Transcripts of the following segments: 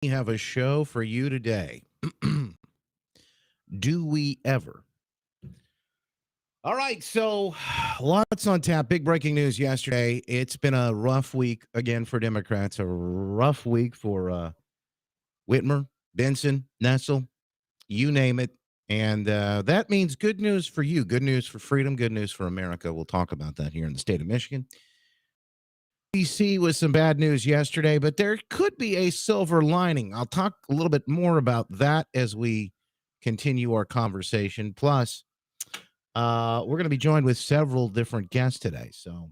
We have a show for you today. Do we ever? All right, so lots on tap. Big breaking news yesterday. It's been a rough week again for Democrats, a rough week for Whitmer, Benson, Nessel, you name it. And that means good news for you, good news for freedom, good news for America. We'll talk about that here in the state of Michigan. DC was some bad news yesterday, but there could be a silver lining. I'll talk a little bit more about that as we continue our conversation. Plus, we're going to be joined with several different guests today. So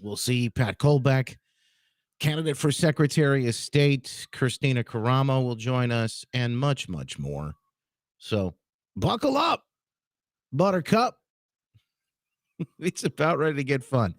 we'll see Pat Colbeck, candidate for Secretary of State, Christina Caramo will join us, and much, much more. So buckle up, Buttercup. It's about ready to get fun.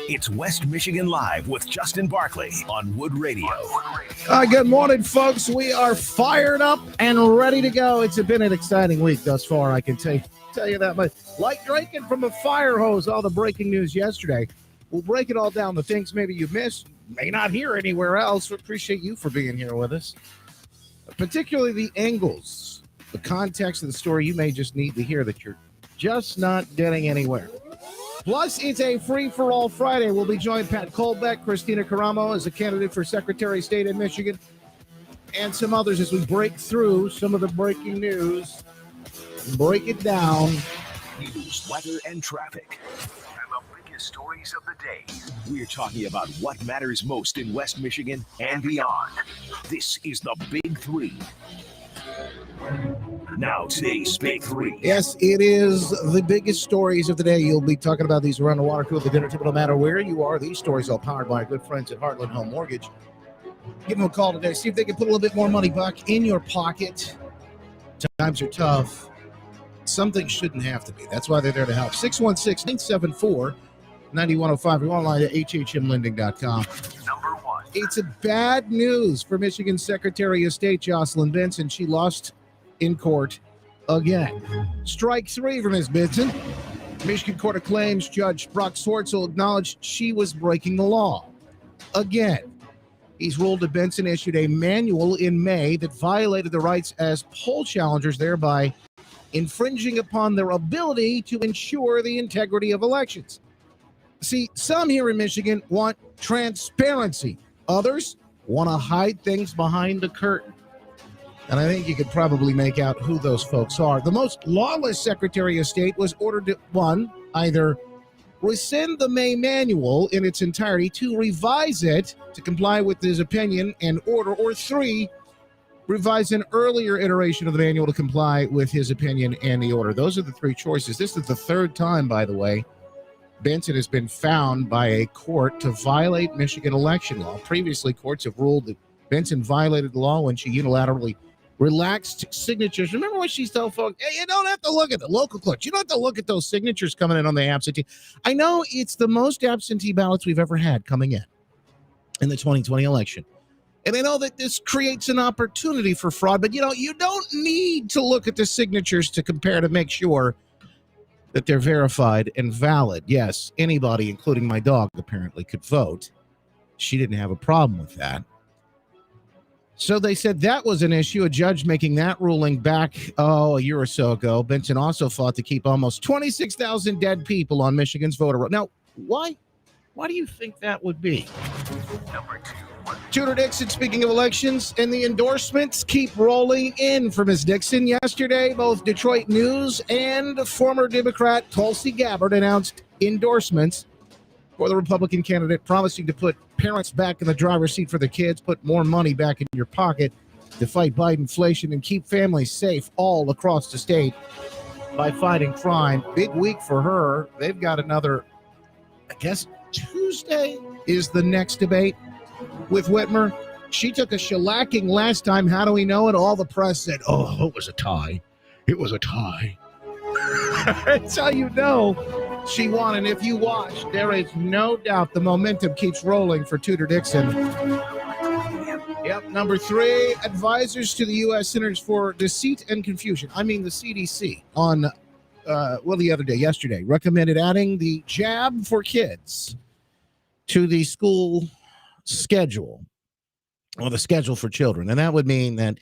It's West Michigan Live with Justin Barkley on Wood Radio. Good morning, folks. We are fired up and ready to go. It's been an exciting week thus far, I can tell you that much. Like drinking from a fire hose, all the breaking news yesterday. We'll break it all down. The things maybe you missed, may not hear anywhere else. We appreciate you for being here with us. Particularly the angles, the context of the story. You may just need to hear that you're just not getting anywhere. Plus, it's a free-for-all Friday. We'll be joined Pat Colbeck, Christina Caramo as a candidate for Secretary of State in Michigan, and some others as we break through some of the breaking news, break it down. News, weather, and traffic. And the biggest stories of the day. We're talking about what matters most in West Michigan and beyond. This is the Big Three. Now today's Big Three. Yes, it is the biggest stories of the day. You'll be talking about these around the water cooler, the dinner table, no matter where you are. These stories are powered by our good friends at Heartland Home Mortgage. Give them a call today. See if they can put a little bit more money back in your pocket. Times are tough. Some things shouldn't have to be. That's why they're there to help. 616-974-9105. You're online at hhmlending.com. Number one. It's a bad news for Michigan Secretary of State Jocelyn Benson. She lost in court again. Strike three for Ms. Benson. Michigan Court of Claims Judge Brock Swartzel acknowledged she was breaking the law. Again, he's ruled that Benson issued a manual in May that violated the rights as poll challengers, thereby infringing upon their ability to ensure the integrity of elections. See, some here in Michigan want transparency. Others want to hide things behind the curtain. And I think you could probably make out who those folks are. The most lawless Secretary of State was ordered to, one, either rescind the May manual in its entirety, two, revise it to comply with his opinion and order, or three, revise an earlier iteration of the manual to comply with his opinion and the order. Those are the three choices. This is the third time, by the way, Benson has been found by a court to violate Michigan election law. Previously, courts have ruled that Benson violated the law when she unilaterally relaxed signatures. Remember when she told folks, hey, you don't have to look at the local clerks. You don't have to look at those signatures coming in on the absentee. I know it's the most absentee ballots we've ever had coming in the 2020 election. And I know that this creates an opportunity for fraud, but you don't need to look at the signatures to compare to make sure that they're verified and valid. Yes, anybody, including my dog, apparently could vote. She didn't have a problem with that. So they said that was an issue, a judge making that ruling back, a year or so ago. Benson also fought to keep almost 26,000 dead people on Michigan's voter roll. Now, why do you think that would be? Number 2. Tudor Dixon, speaking of elections, and the endorsements keep rolling in for Ms. Dixon. Yesterday, both Detroit News and former Democrat Tulsi Gabbard announced endorsements for the Republican candidate, promising to put parents back in the driver's seat for their kids, put more money back in your pocket to fight Biden inflation and keep families safe all across the state by fighting crime. Big week for her. They've got another, I guess, Tuesday is the next debate with Whitmer. She took a shellacking last time. How do we know it? All the press said, it was a tie. It was a tie. That's how you know she won. And if you watch, there is no doubt the momentum keeps rolling for Tudor Dixon. Yep. Number 3, advisors to the U.S. Centers for Deceit and Confusion. I mean the CDC on, yesterday, recommended adding the jab for kids to the school schedule, or the schedule for children. And that would mean that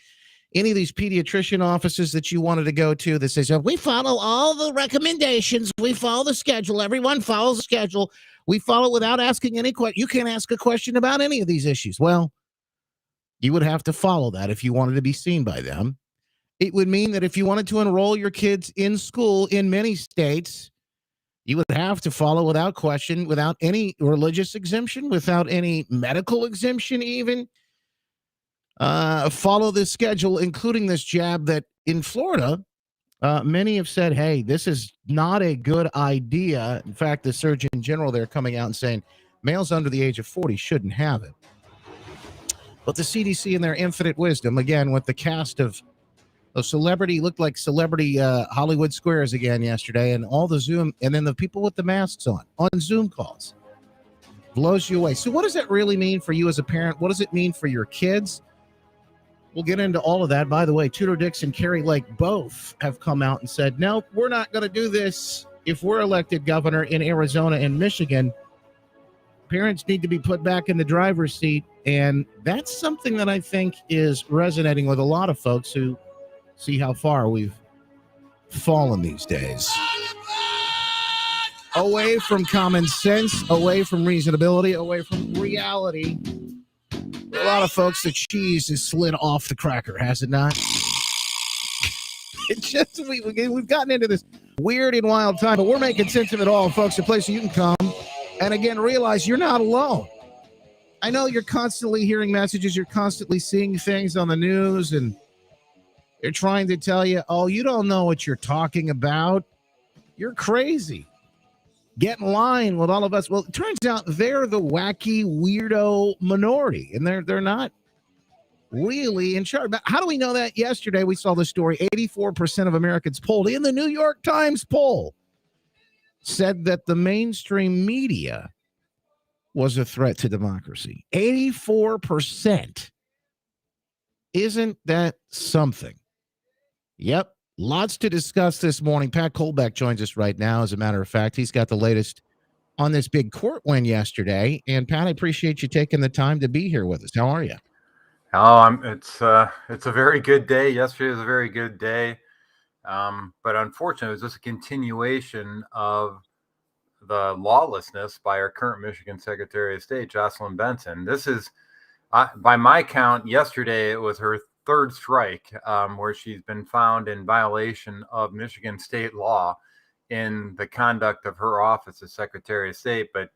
any of these pediatrician offices that you wanted to go to that says, we follow all the recommendations, we follow the schedule, everyone follows the schedule, we follow without asking any question. You can't ask a question about any of these issues. Well, you would have to follow that if you wanted to be seen by them. It would mean that if you wanted to enroll your kids in school in many states, you would have to follow without question, without any religious exemption, without any medical exemption even. Follow this schedule, including this jab that in Florida, many have said, hey, this is not a good idea. In fact, the Surgeon General there coming out and saying males under the age of 40 shouldn't have it. But the CDC in their infinite wisdom, again, with the cast of celebrity, looked like celebrity Hollywood squares again yesterday, and all the Zoom, and then the people with the masks on Zoom calls. Blows you away. So what does that really mean for you as a parent? What does it mean for your kids? We'll get into all of that. By the way, Tudor Dixon and Carrie Lake both have come out and said, no, we're not going to do this if we're elected governor in Arizona and Michigan. Parents need to be put back in the driver's seat. And that's something that I think is resonating with a lot of folks who see how far we've fallen these days. Away from common sense, away from reasonability, away from reality. A lot of folks, the cheese is slid off the cracker, has it not? It's just, we've gotten into this weird and wild time, but we're making sense of it all, folks. A place you can come and, again, realize you're not alone. I know you're constantly hearing messages. You're constantly seeing things on the news, and they're trying to tell you, you don't know what you're talking about. You're crazy. Get in line with all of us. Well, it turns out they're the wacky, weirdo minority, and they're not really in charge. How do we know that? Yesterday, we saw the story. 84% of Americans polled in the New York Times poll said that the mainstream media was a threat to democracy. 84%. Isn't that something? Yep. Lots to discuss this morning. Pat Colbeck joins us right now. As a matter of fact, he's got the latest on this big court win yesterday. And Pat, I appreciate you taking the time to be here with us. How are you? It's a very good day. Yesterday was a very good day. But unfortunately, it was just a continuation of the lawlessness by our current Michigan Secretary of State, Jocelyn Benson. This is, by my count, yesterday it was her third strike where she's been found in violation of Michigan state law in the conduct of her office as Secretary of State. But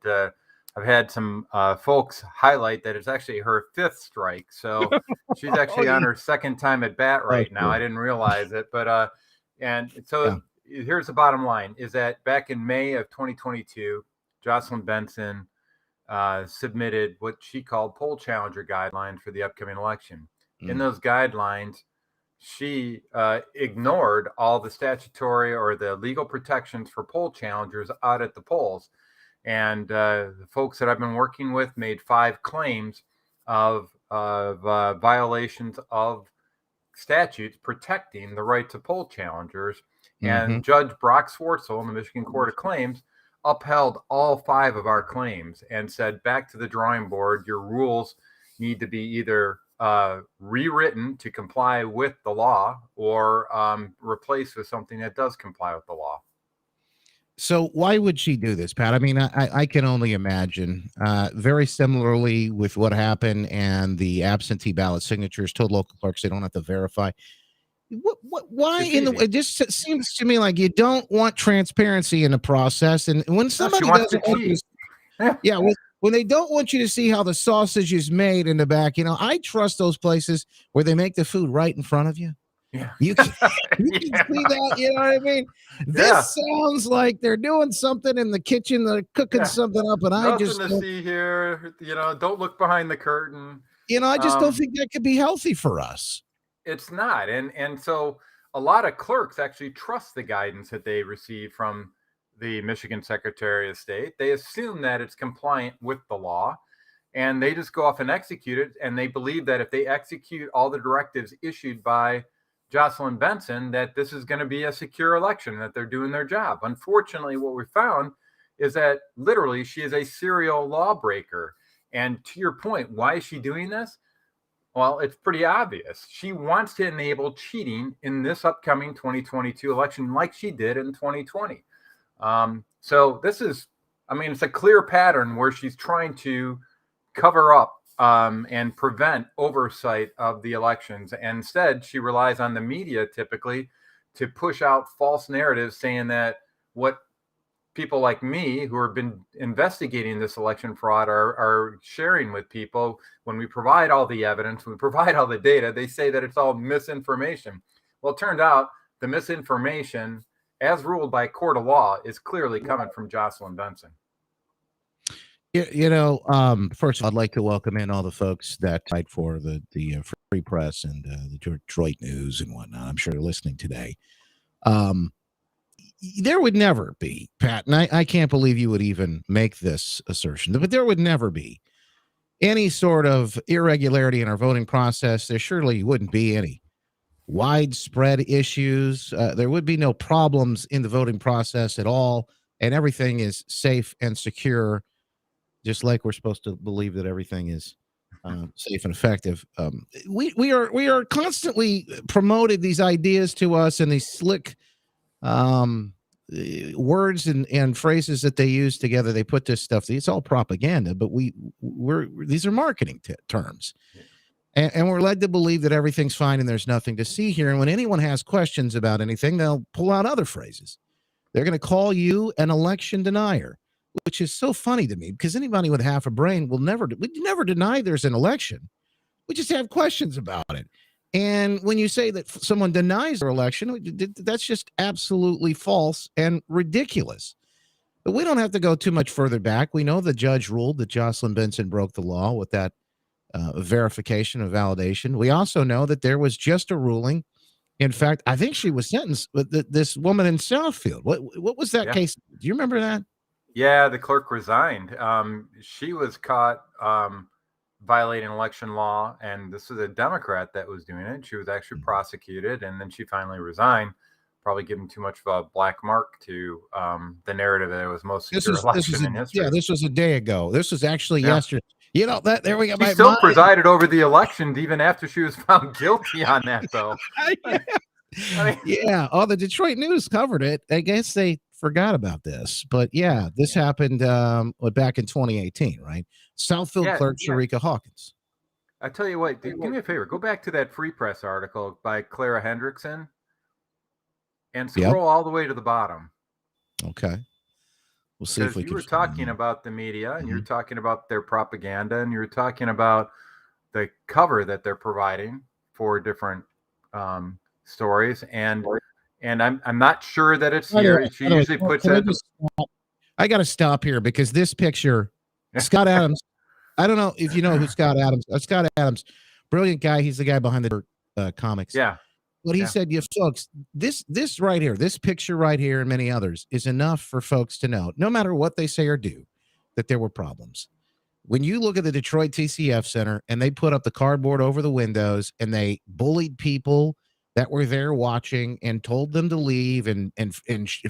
I've had some folks highlight that it's actually her fifth strike. So she's actually on her second time at bat right now. I didn't realize it. But and so here's the bottom line is that back in May of 2022, Jocelyn Benson submitted what she called poll challenger guidelines for the upcoming election. In those guidelines, she ignored all the statutory or the legal protections for poll challengers out at the polls. And the folks that I've been working with made 5 claims of violations of statutes protecting the right to poll challengers. And Judge Brock Swartzel in the Michigan Court of Claims upheld all 5 of our claims and said, back to the drawing board, your rules need to be either rewritten to comply with the law or replaced with something that does comply with the law. So why would she do this, Pat? I mean, I can only imagine. Very similarly with what happened and the absentee ballot signatures told local clerks they don't have to verify. Why it just seems to me like you don't want transparency in the process, and when somebody doesn't want you to, when they don't want you to see how the sausage is made in the back, I trust those places where they make the food right in front of you. Yeah, you can see that. You know what I mean? This sounds like they're doing something in the kitchen, they're cooking something up, and I just to see here. Don't look behind the curtain. I just don't think that could be healthy for us. It's not. And so a lot of clerks actually trust the guidance that they receive from the Michigan Secretary of State. They assume that it's compliant with the law and they just go off and execute it. And they believe that if they execute all the directives issued by Jocelyn Benson, that this is going to be a secure election, that they're doing their job. Unfortunately, what we found is that literally she is a serial lawbreaker. And to your point, why is she doing this? Well, it's pretty obvious. She wants to enable cheating in this upcoming 2022 election like she did in 2020. So this is, it's a clear pattern where she's trying to cover up and prevent oversight of the elections. And instead, she relies on the media typically to push out false narratives saying that what people like me who have been investigating this election fraud are sharing with people. When we provide all the evidence, when we provide all the data, they say that it's all misinformation. Well, it turned out the misinformation, as ruled by a court of law, is clearly coming from Jocelyn Benson. First, I'd like to welcome in all the folks that fight for the Free Press and the Detroit News and whatnot. I'm sure they're listening today. There would never be, Pat, and I can't believe you would even make this assertion, but there would never be any sort of irregularity in our voting process. There surely wouldn't be any widespread issues. There would be no problems in the voting process at all, and everything is safe and secure, just like we're supposed to believe that everything is safe and effective. We are constantly promoted these ideas to us and these slick words and phrases that they use together. They put this stuff, it's all propaganda, but these are marketing terms. And we're led to believe that everything's fine and there's nothing to see here. And when anyone has questions about anything, they'll pull out other phrases. They're going to call you an election denier, which is so funny to me because anybody with half a brain we never deny there's an election. We just have questions about it. And when you say that someone denies their election, that's just absolutely false and ridiculous. But we don't have to go too much further back. We know the judge ruled that Jocelyn Benson broke the law with that verification of validation. We also know that there was just a ruling. In fact, I think she was sentenced with this woman in Southfield. What was that case? Do you remember that? Yeah, the clerk resigned. She was caught violating election law, and this was a Democrat that was doing it. She was actually prosecuted, and then she finally resigned, probably giving too much of a black mark to the narrative that it was most secure election in history. Yeah, this was a day ago. This was actually yesterday. There we go. She still presided over the election even after she was found guilty on that, though. Yeah. Oh, the Detroit News covered it. I guess they forgot about this. But yeah, this happened back in 2018, right? Southfield Yeah, clerk Sharika Hawkins. I tell you what, do me a favor. Go back to that Free Press article by Clara Hendrickson and Yep. scroll all the way to the bottom. Okay. We'll see if Because we you can were talking about the media and you're Mhm. talking about their propaganda and you're talking about the cover that they're providing for different stories. And I'm not sure that it's By the way, here. She usually puts can I that. just stop? I got to stop here because this picture, Scott Adams. I don't know if you know who Scott Adams. Scott Adams, brilliant guy. He's the guy behind the comics. Yeah. But he said, "You folks, this right here, this picture right here, and many others is enough for folks to know, no matter what they say or do, that there were problems." When you look at the Detroit TCF Center and they put up the cardboard over the windows and they bullied people that were there watching and told them to leave and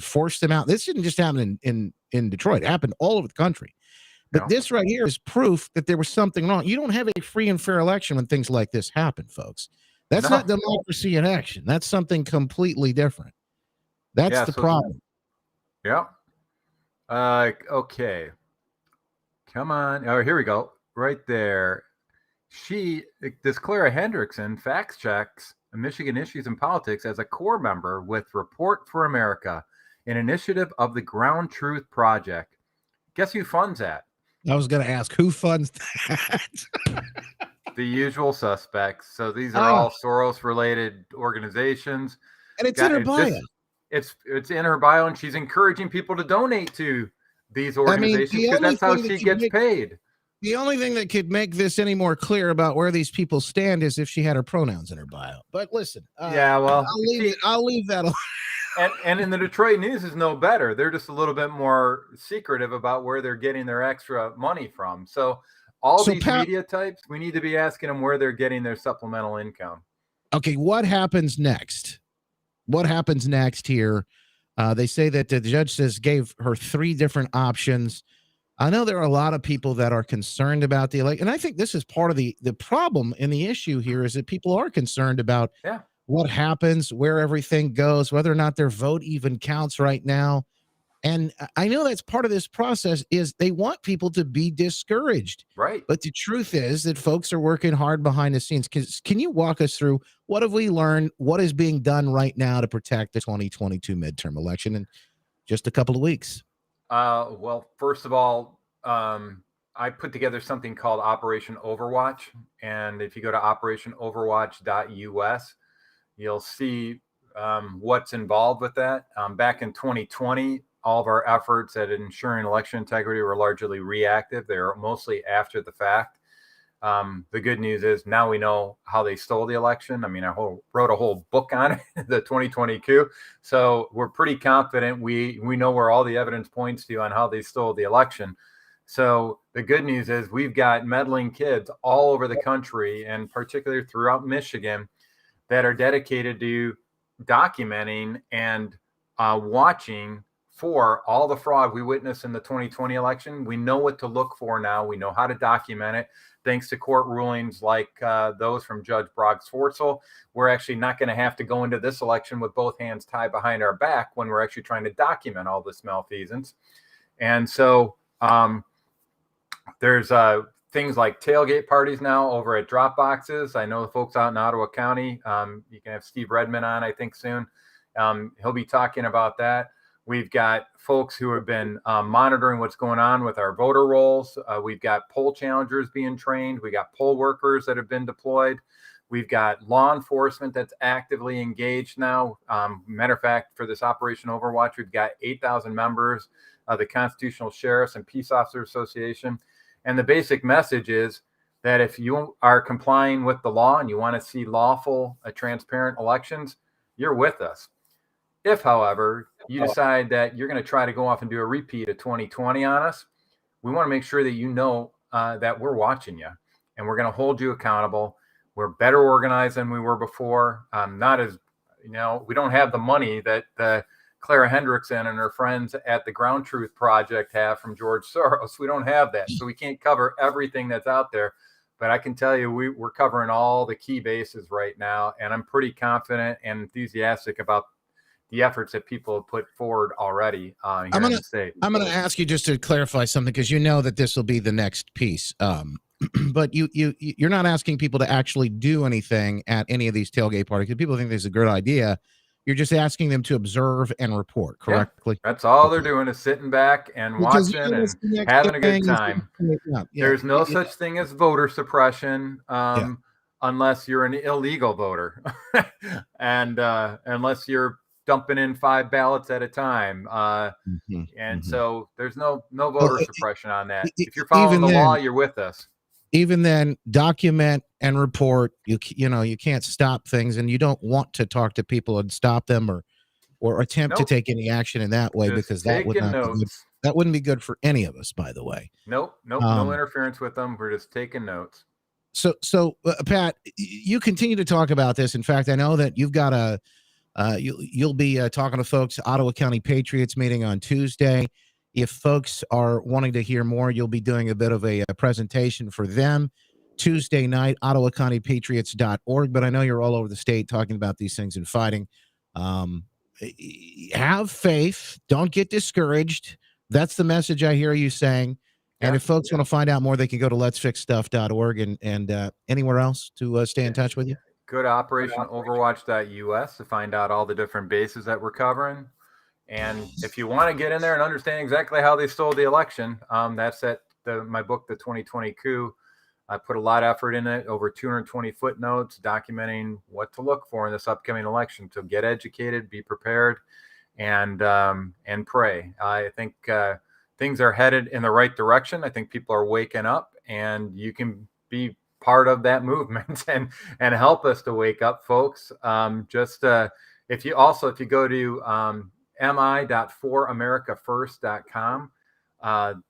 forced them out. This didn't just happen in Detroit. It happened all over the country. But this right here is proof that there was something wrong. You don't have a free and fair election when things like this happen, folks. That's not democracy in action. That's something completely different. That's the problem. Yeah. Okay. Come on. Oh, here we go. Right there. This Clara Hendrickson fact checks Michigan Issues and Politics as a core member with Report for America, an initiative of the Ground Truth Project. Guess who funds that? I was going to ask, who funds that? The usual suspects. So these are all Soros-related organizations. And it's in her bio. It's in her bio, and she's encouraging people to donate to these organizations because that's how she gets paid. The only thing that could make this any more clear about where these people stand is if she had her pronouns in her bio. But listen, well, I'll leave that alone. And in the Detroit News is no better. They're just a little bit more secretive about where they're getting their extra money from. So these media types, we need to be asking them where they're getting their supplemental income. Okay, what happens next? What happens next here? They say that the judge gave her 3 different options. I know there are a lot of people that are concerned about the election, and I think this is part of the problem and the issue here is that people are concerned about what happens, where everything goes, whether or not their vote even counts right now. And I know that's part of this process is they want people to be discouraged. Right. But the truth is that folks are working hard behind the scenes. Can you walk us through what have we learned? What is being done right now to protect the 2022 midterm election in just a couple of weeks? Well, first of all, I put together something called Operation Overwatch. And if you go to operationoverwatch.us, you'll see what's involved with that. Back in 2020, all of our efforts at ensuring election integrity were largely reactive. They were mostly after the fact. The good news is now we know how they stole the election. I mean, I wrote a whole book on it, the 2020 coup. So we're pretty confident we know where all the evidence points to on how they stole the election. So the good news is we've got meddling kids all over the country, and particularly throughout Michigan, that are dedicated to documenting and watching for all the fraud we witnessed in the 2020 election. We know what to look for now. We know how to document it. Thanks to court rulings like those from Judge Broggs-Fortsel, we're actually not going to have to go into this election with both hands tied behind our back when we're actually trying to document all this malfeasance. And so there's things like tailgate parties now over at drop boxes. I know the folks out in Ottawa County. You can have Steve Redmond on, I think, soon. He'll be talking about that. We've got folks who have been monitoring what's going on with our voter rolls. We've got poll challengers being trained. We got poll workers that have been deployed. We've got law enforcement that's actively engaged now. Matter of fact, for this Operation Overwatch, we've got 8,000 members of the Constitutional Sheriffs and Peace Officers Association. And the basic message is that if you are complying with the law and you want to see lawful, transparent elections, you're with us. If, however, you decide that you're going to try to go off and do a repeat of 2020 on us, we want to make sure that you know that we're watching you and we're going to hold you accountable. We're better organized than we were before. Not as, we don't have the money that Clara Hendrickson and her friends at the Ground Truth Project have from George Soros. We don't have that. So we can't cover everything that's out there. But I can tell you we're covering all the key bases right now. And I'm pretty confident and enthusiastic about the efforts that people have put forward already here in the state. I'm gonna ask you just to clarify something, because you know that this will be the next piece. But you're not asking people to actually do anything at any of these tailgate parties, because people think this is a good idea. You're just asking them to observe and report correctly. Yeah, that's all they're doing, is sitting back and watching and having a good time. There's no such thing as voter suppression, unless you're an illegal voter, and unless you're dumping in 5 ballots at a time. So there's no voter suppression on that. If you're following the law, you're with us. Even then, document and report. You can't stop things, and you don't want to talk to people and stop them or attempt to take any action in that way, because that would not be good. That wouldn't be good for any of us, by the way. Nope, no interference with them. We're just taking notes. So Pat, you continue to talk about this. In fact, I know that you've got you'll be talking to folks, Ottawa County Patriots meeting on Tuesday. If folks are wanting to hear more, you'll be doing a bit of a presentation for them Tuesday night, ottawacountypatriots.org. But I know you're all over the state talking about these things and fighting. Have faith. Don't get discouraged. That's the message I hear you saying. And if folks want to find out more, they can go to letsfixstuff.org and anywhere else to stay in touch with you. Go to operationoverwatch.us to find out all the different bases that we're covering. And if you want to get in there and understand exactly how they stole the election, that's at my book, The 2020 Coup. I put a lot of effort in it, over 220 footnotes documenting what to look for in this upcoming election. So get educated, be prepared, and pray. I think things are headed in the right direction. I think people are waking up, and you can be part of that movement and help us to wake up, folks. If you go to mi.foramericafirst.com.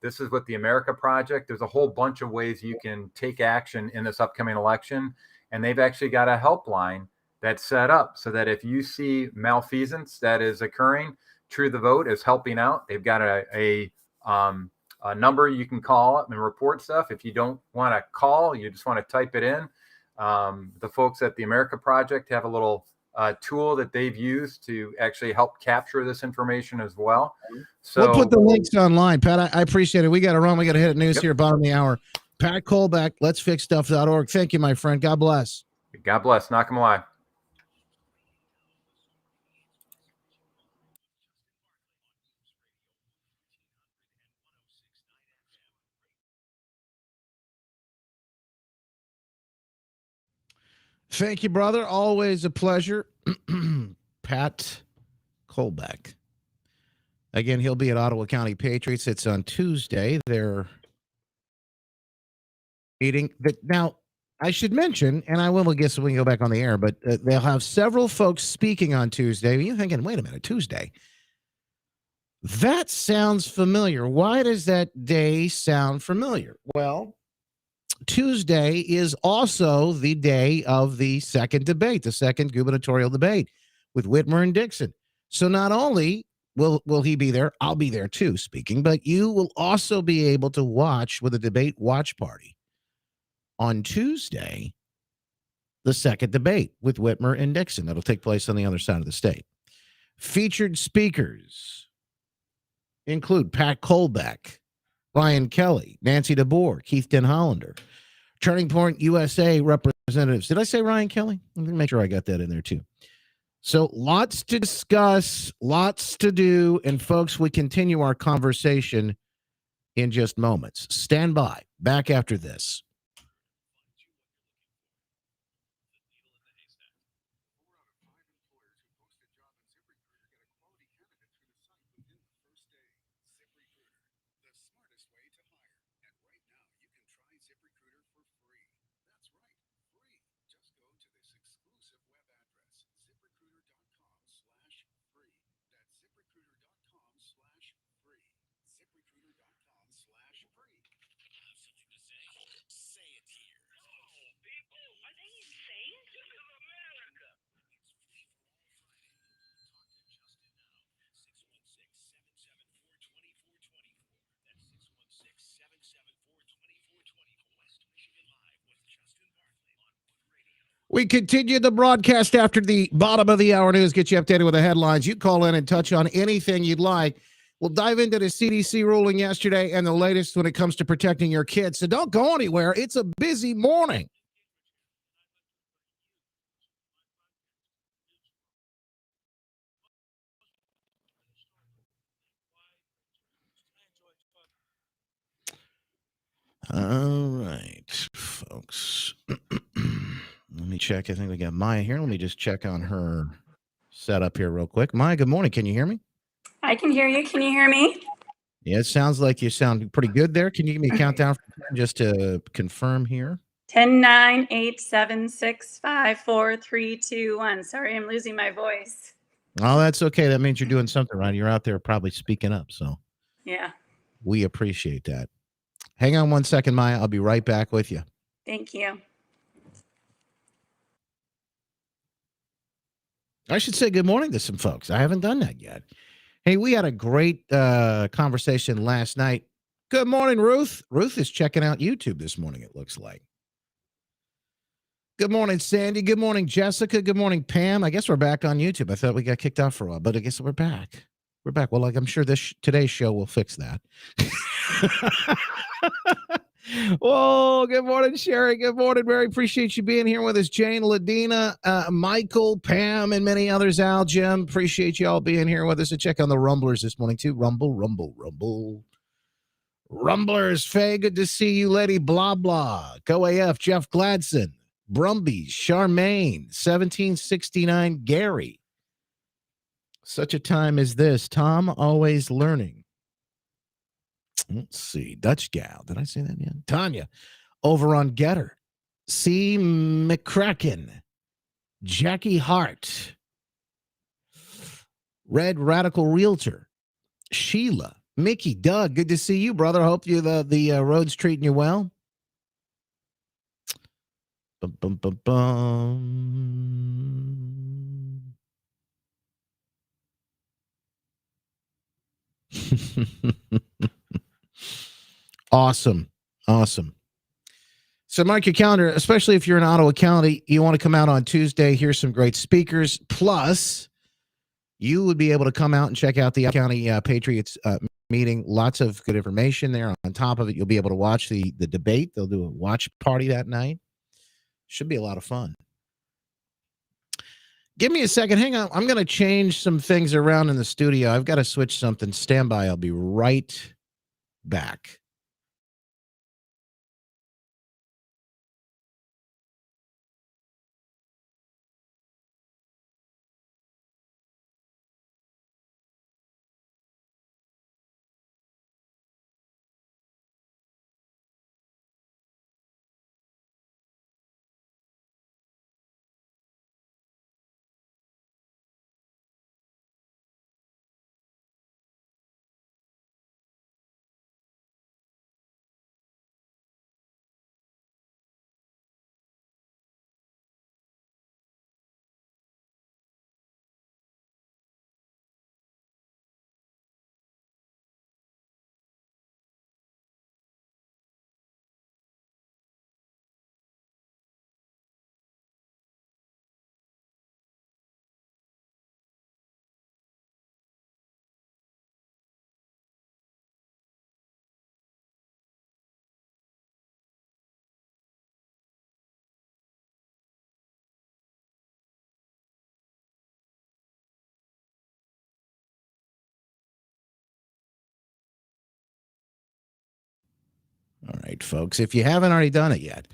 This is with the America Project. There's a whole bunch of ways you can take action in this upcoming election. And they've actually got a helpline that's set up so that if you see malfeasance that is occurring, True the Vote is helping out. They've got a number you can call and report stuff. If you don't want to call, you just want to type it in. The folks at the America Project have a little tool that they've used to actually help capture this information as well. So we'll put the links online. Pat, I appreciate it. We got to run. We got to hit news here, bottom of the hour. Pat Kolbeck, letsfixstuff.org. Thank you, my friend. God bless. God bless. Knock 'em alive. Thank you, brother. Always a pleasure. Pat Kolbeck. Again, he'll be at Ottawa County Patriots. It's on Tuesday. They're meeting. Now, I should mention, and I will, I guess we can go back on the air, but they'll have several folks speaking on Tuesday. You're thinking, wait a minute, Tuesday? That sounds familiar. Why does that day sound familiar? Well, Tuesday is also the day of the second debate, the second gubernatorial debate with Whitmer and Dixon. So not only will he be there, I'll be there too speaking, but you will also be able to watch with a debate watch party on Tuesday, the second debate with Whitmer and Dixon. That'll take place on the other side of the state. Featured speakers include Pat Kolbeck, Ryan Kelly, Nancy DeBoer, Keith Den Hollander, Turning Point USA representatives. Did I say Ryan Kelly? Let me make sure I got that in there too. So lots to discuss, lots to do. And folks, we continue our conversation in just moments. Stand by. Back after this. We continue the broadcast after the bottom of the hour news, get you updated with the headlines. You call in and touch on anything you'd like. We'll dive into the CDC ruling yesterday and the latest when it comes to protecting your kids. So don't go anywhere. It's a busy morning. All right, folks. Let me check. I think we got Maya here. Let me just check on her setup here real quick. Maya, good morning. Can you hear me? I can hear you. Can you hear me? Yeah, it sounds like you sound pretty good there. Can you give me a countdown just to confirm here? 10, 9, 8, 7, 6, 5, 4, 3, 2, 1. Sorry, I'm losing my voice. Oh, that's okay. That means you're doing something right. You're out there probably speaking up. So Yeah. we appreciate that. Hang on one second, Maya. I'll be right back with you. Thank you. I should say good morning to some folks. I haven't done that yet. Hey, we had a great conversation last night. Good morning, Ruth. Ruth is checking out YouTube this morning, it looks like. Good morning, Sandy. Good morning, Jessica. Good morning, Pam. I guess we're back on YouTube. I thought we got kicked off for a while, but I guess we're back. We're back. Well, I'm sure today's show will fix that. Whoa, good morning, Sherry. Good morning, Mary. Appreciate you being here with us. Jane, Ladina, Michael, Pam, and many others. Al, Jim, appreciate you all being here with us. To check on the Rumblers this morning, too. Rumble. Rumblers, Faye, good to see you, Lady Blah Blah. Go AF, Jeff Gladson, Brumbies, Charmaine, 1769, Gary. Such a time as this. Tom, always learning. Let's see. Dutch gal. Did I say that yet? Tanya over on Getter. C. McCracken. Jackie Hart. Red Radical Realtor. Sheila. Mickey. Doug. Good to see you, brother. Hope you the road's treating you well. Bum, bum, bum, bum. Awesome. So mark your calendar, especially if you're in Ottawa County, you want to come out on Tuesday. Here's some great speakers. Plus, you would be able to come out and check out the county Patriots meeting. Lots of good information there. On top of it, you'll be able to watch the debate. They'll do a watch party that night. Should be a lot of fun. Give me a second. Hang on. I'm going to change some things around in the studio. I've got to switch something. Stand by. I'll be right back. All right, folks, if you haven't already done it yet,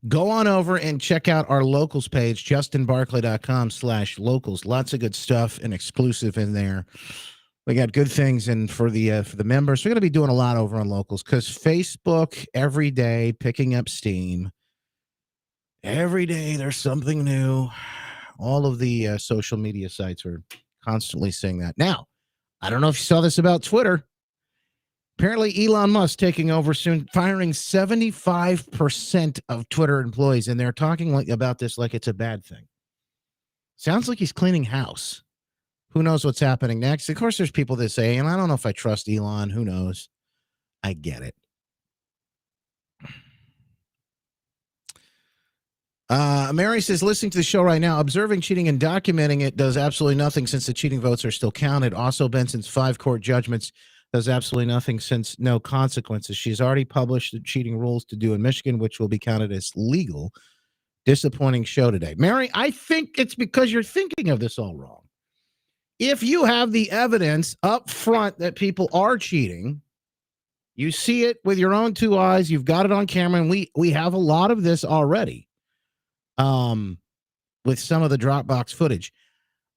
go on over and check out our locals page, justinbarclay.com/locals. Lots of good stuff and exclusive in there. We got good things, and for the members, we're going to be doing a lot over on locals because Facebook every day picking up steam. Every day there's something new. All of the social media sites are constantly saying that. Now, I don't know if you saw this about Twitter. Apparently, Elon Musk taking over soon, firing 75% of Twitter employees, and they're talking about this like it's a bad thing. Sounds like he's cleaning house. Who knows what's happening next? Of course, there's people that say, and I don't know if I trust Elon. Who knows? I get it. Mary says, listening to the show right now, observing cheating and documenting it does absolutely nothing since the cheating votes are still counted. Also, Benson's 5 court judgments does absolutely nothing since no consequences. She's already published the cheating rules to do in Michigan, which will be counted as legal. Disappointing show today. Mary, I think it's because you're thinking of this all wrong. If you have the evidence up front that people are cheating, you see it with your own 2 eyes, you've got it on camera, and we have a lot of this already. With some of the Dropbox footage.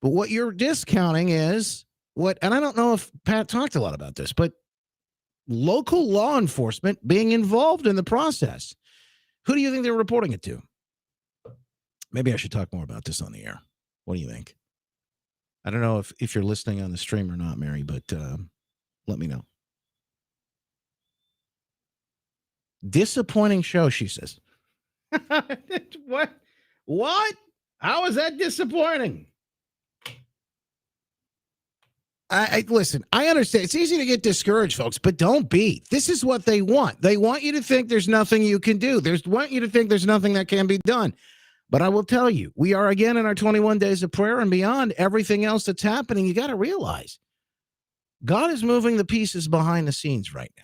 But what you're discounting is and I don't know if Pat talked a lot about this, but local law enforcement being involved in the process. Who do you think they're reporting it to? Maybe I should talk more about this on the air. What do you think? I don't know if you're listening on the stream or not, Mary, but let me know. Disappointing show, she says. What? How is that disappointing? I listen, I understand. It's easy to get discouraged, folks, but don't be. This is what they want. They want you to think there's nothing you can do. They want you to think there's nothing that can be done. But I will tell you, we are again in our 21 days of prayer, and beyond everything else that's happening, you got to realize God is moving the pieces behind the scenes right now.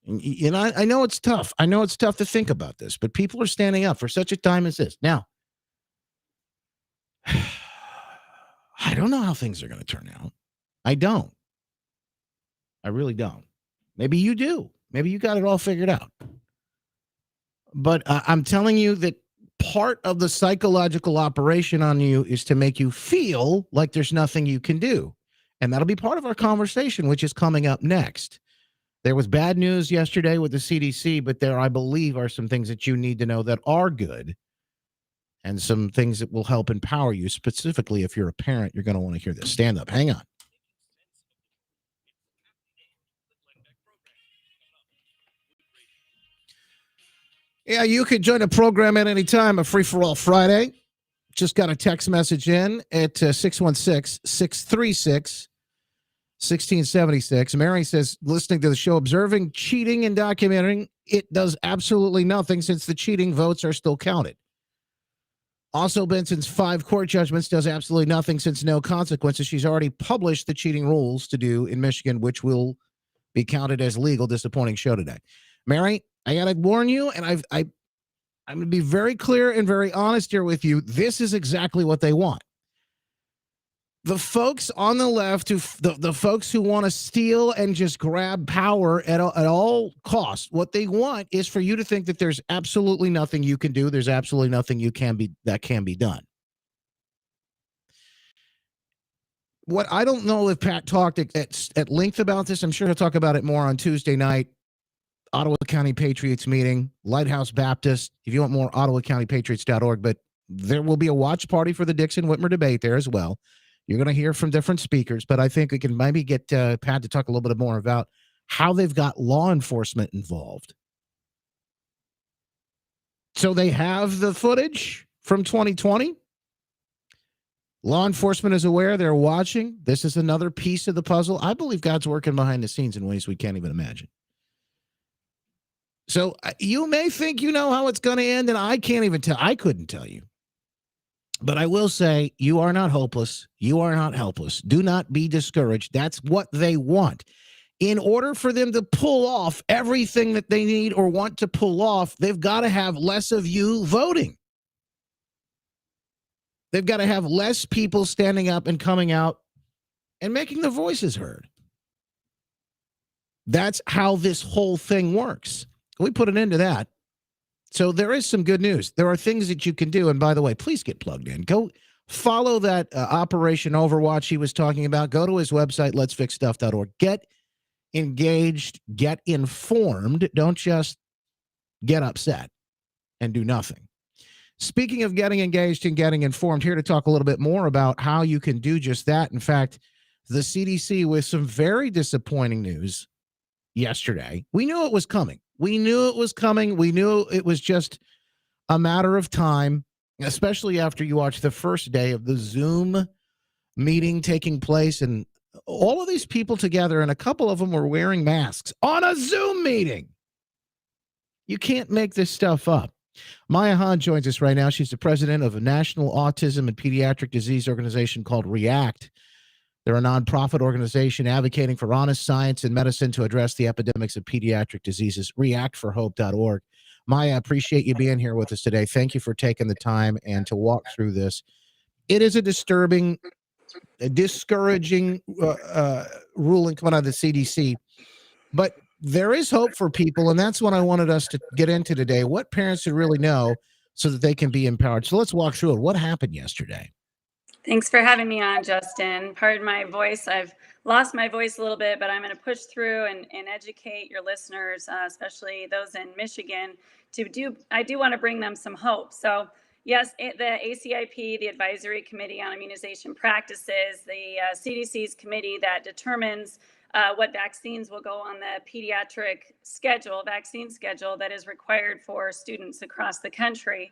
And I know it's tough. I know it's tough to think about this, but people are standing up for such a time as this. Now, I don't know how things are going to turn out. I don't. I really don't. Maybe you do. Maybe you got it all figured out. But I'm telling you that part of the psychological operation on you is to make you feel like there's nothing you can do. And that'll be part of our conversation, which is coming up next. There was bad news yesterday with the CDC, but there, I believe, are some things that you need to know that are good and some things that will help empower you. Specifically, if you're a parent, you're going to want to hear this. Stand up. Hang on. Yeah, you could join the program at any time, a free-for-all Friday. Just got a text message in at 616-636 1676. Mary says, listening to the show, observing cheating and documenting, it does absolutely nothing since the cheating votes are still counted. Also, Benson's 5 court judgments does absolutely nothing since no consequences. She's already published the cheating rules to do in Michigan, which will be counted as legal. Disappointing show today. Mary, I got to warn you, and I'm going to be very clear and very honest here with you. This is exactly what they want. The folks on the left, the folks who want to steal and just grab power at all costs, what they want is for you to think that there's absolutely nothing you can do. There's absolutely nothing that can be done. What I don't know if Pat talked at length about this. I'm sure he'll talk about it more on Tuesday night. Ottawa County Patriots meeting, Lighthouse Baptist. If you want more, OttawaCountyPatriots.org. But there will be a watch party for the Dixon-Whitmer debate there as well. You're going to hear from different speakers, but I think we can maybe get Pat to talk a little bit more about how they've got law enforcement involved. So they have the footage from 2020. Law enforcement is aware. They're watching. This is another piece of the puzzle. I believe God's working behind the scenes in ways we can't even imagine. So you may think you know how it's going to end, and I can't even tell. I couldn't tell you. But I will say, you are not hopeless. You are not helpless. Do not be discouraged. That's what they want. In order for them to pull off everything that they need or want to pull off, they've got to have less of you voting. They've got to have less people standing up and coming out and making their voices heard. That's how this whole thing works. We put an end to that. So there is some good news. There are things that you can do. And by the way, please get plugged in. Go follow that Operation Overwatch he was talking about. Go to his website, letsfixstuff.org. Get engaged. Get informed. Don't just get upset and do nothing. Speaking of getting engaged and getting informed, here to talk a little bit more about how you can do just that. In fact, the CDC with some very disappointing news yesterday. We knew it was coming. We knew it was coming. We knew it was just a matter of time, especially after you watch the first day of the Zoom meeting taking place, and all of these people together, and a couple of them were wearing masks on a Zoom meeting. You can't make this stuff up. Maya Hahn joins us right now. She's the president of a national autism and pediatric disease organization called REACT. They're a nonprofit organization advocating for honest science and medicine to address the epidemics of pediatric diseases. Reactforhope.org. Maya, I appreciate you being here with us today. Thank you for taking the time and to walk through this. It is a disturbing, discouraging ruling coming out of the CDC, but there is hope for people, and that's what I wanted us to get into today. What parents should really know so that they can be empowered. So let's walk through it. What happened yesterday? Thanks for having me on, Justin. Pardon my voice. I've lost my voice a little bit, but I'm going to push through and educate your listeners, especially those in Michigan. I do want to bring them some hope. So, yes, the ACIP, the Advisory Committee on Immunization Practices, the CDC's committee that determines what vaccines will go on the pediatric vaccine schedule that is required for students across the country.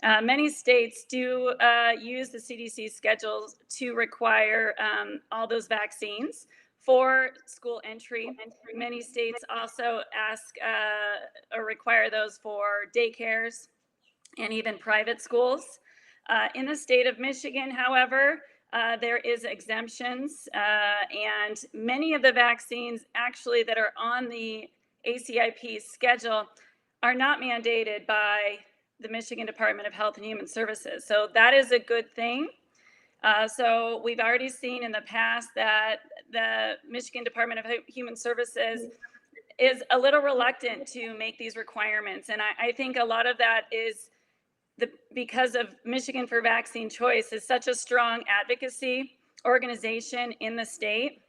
Many states do use the CDC schedules to require all those vaccines for school entry. Many states also ask or require those for daycares and even private schools. In the state of Michigan, however, there is exemptions, and many of the vaccines actually that are on the ACIP schedule are not mandated by the Michigan Department of Health and Human Services. So that is a good thing. So we've already seen in the past that the Michigan Department of Human Services is a little reluctant to make these requirements. And I think a lot of that is because of Michigan for Vaccine Choice is such a strong advocacy organization in the state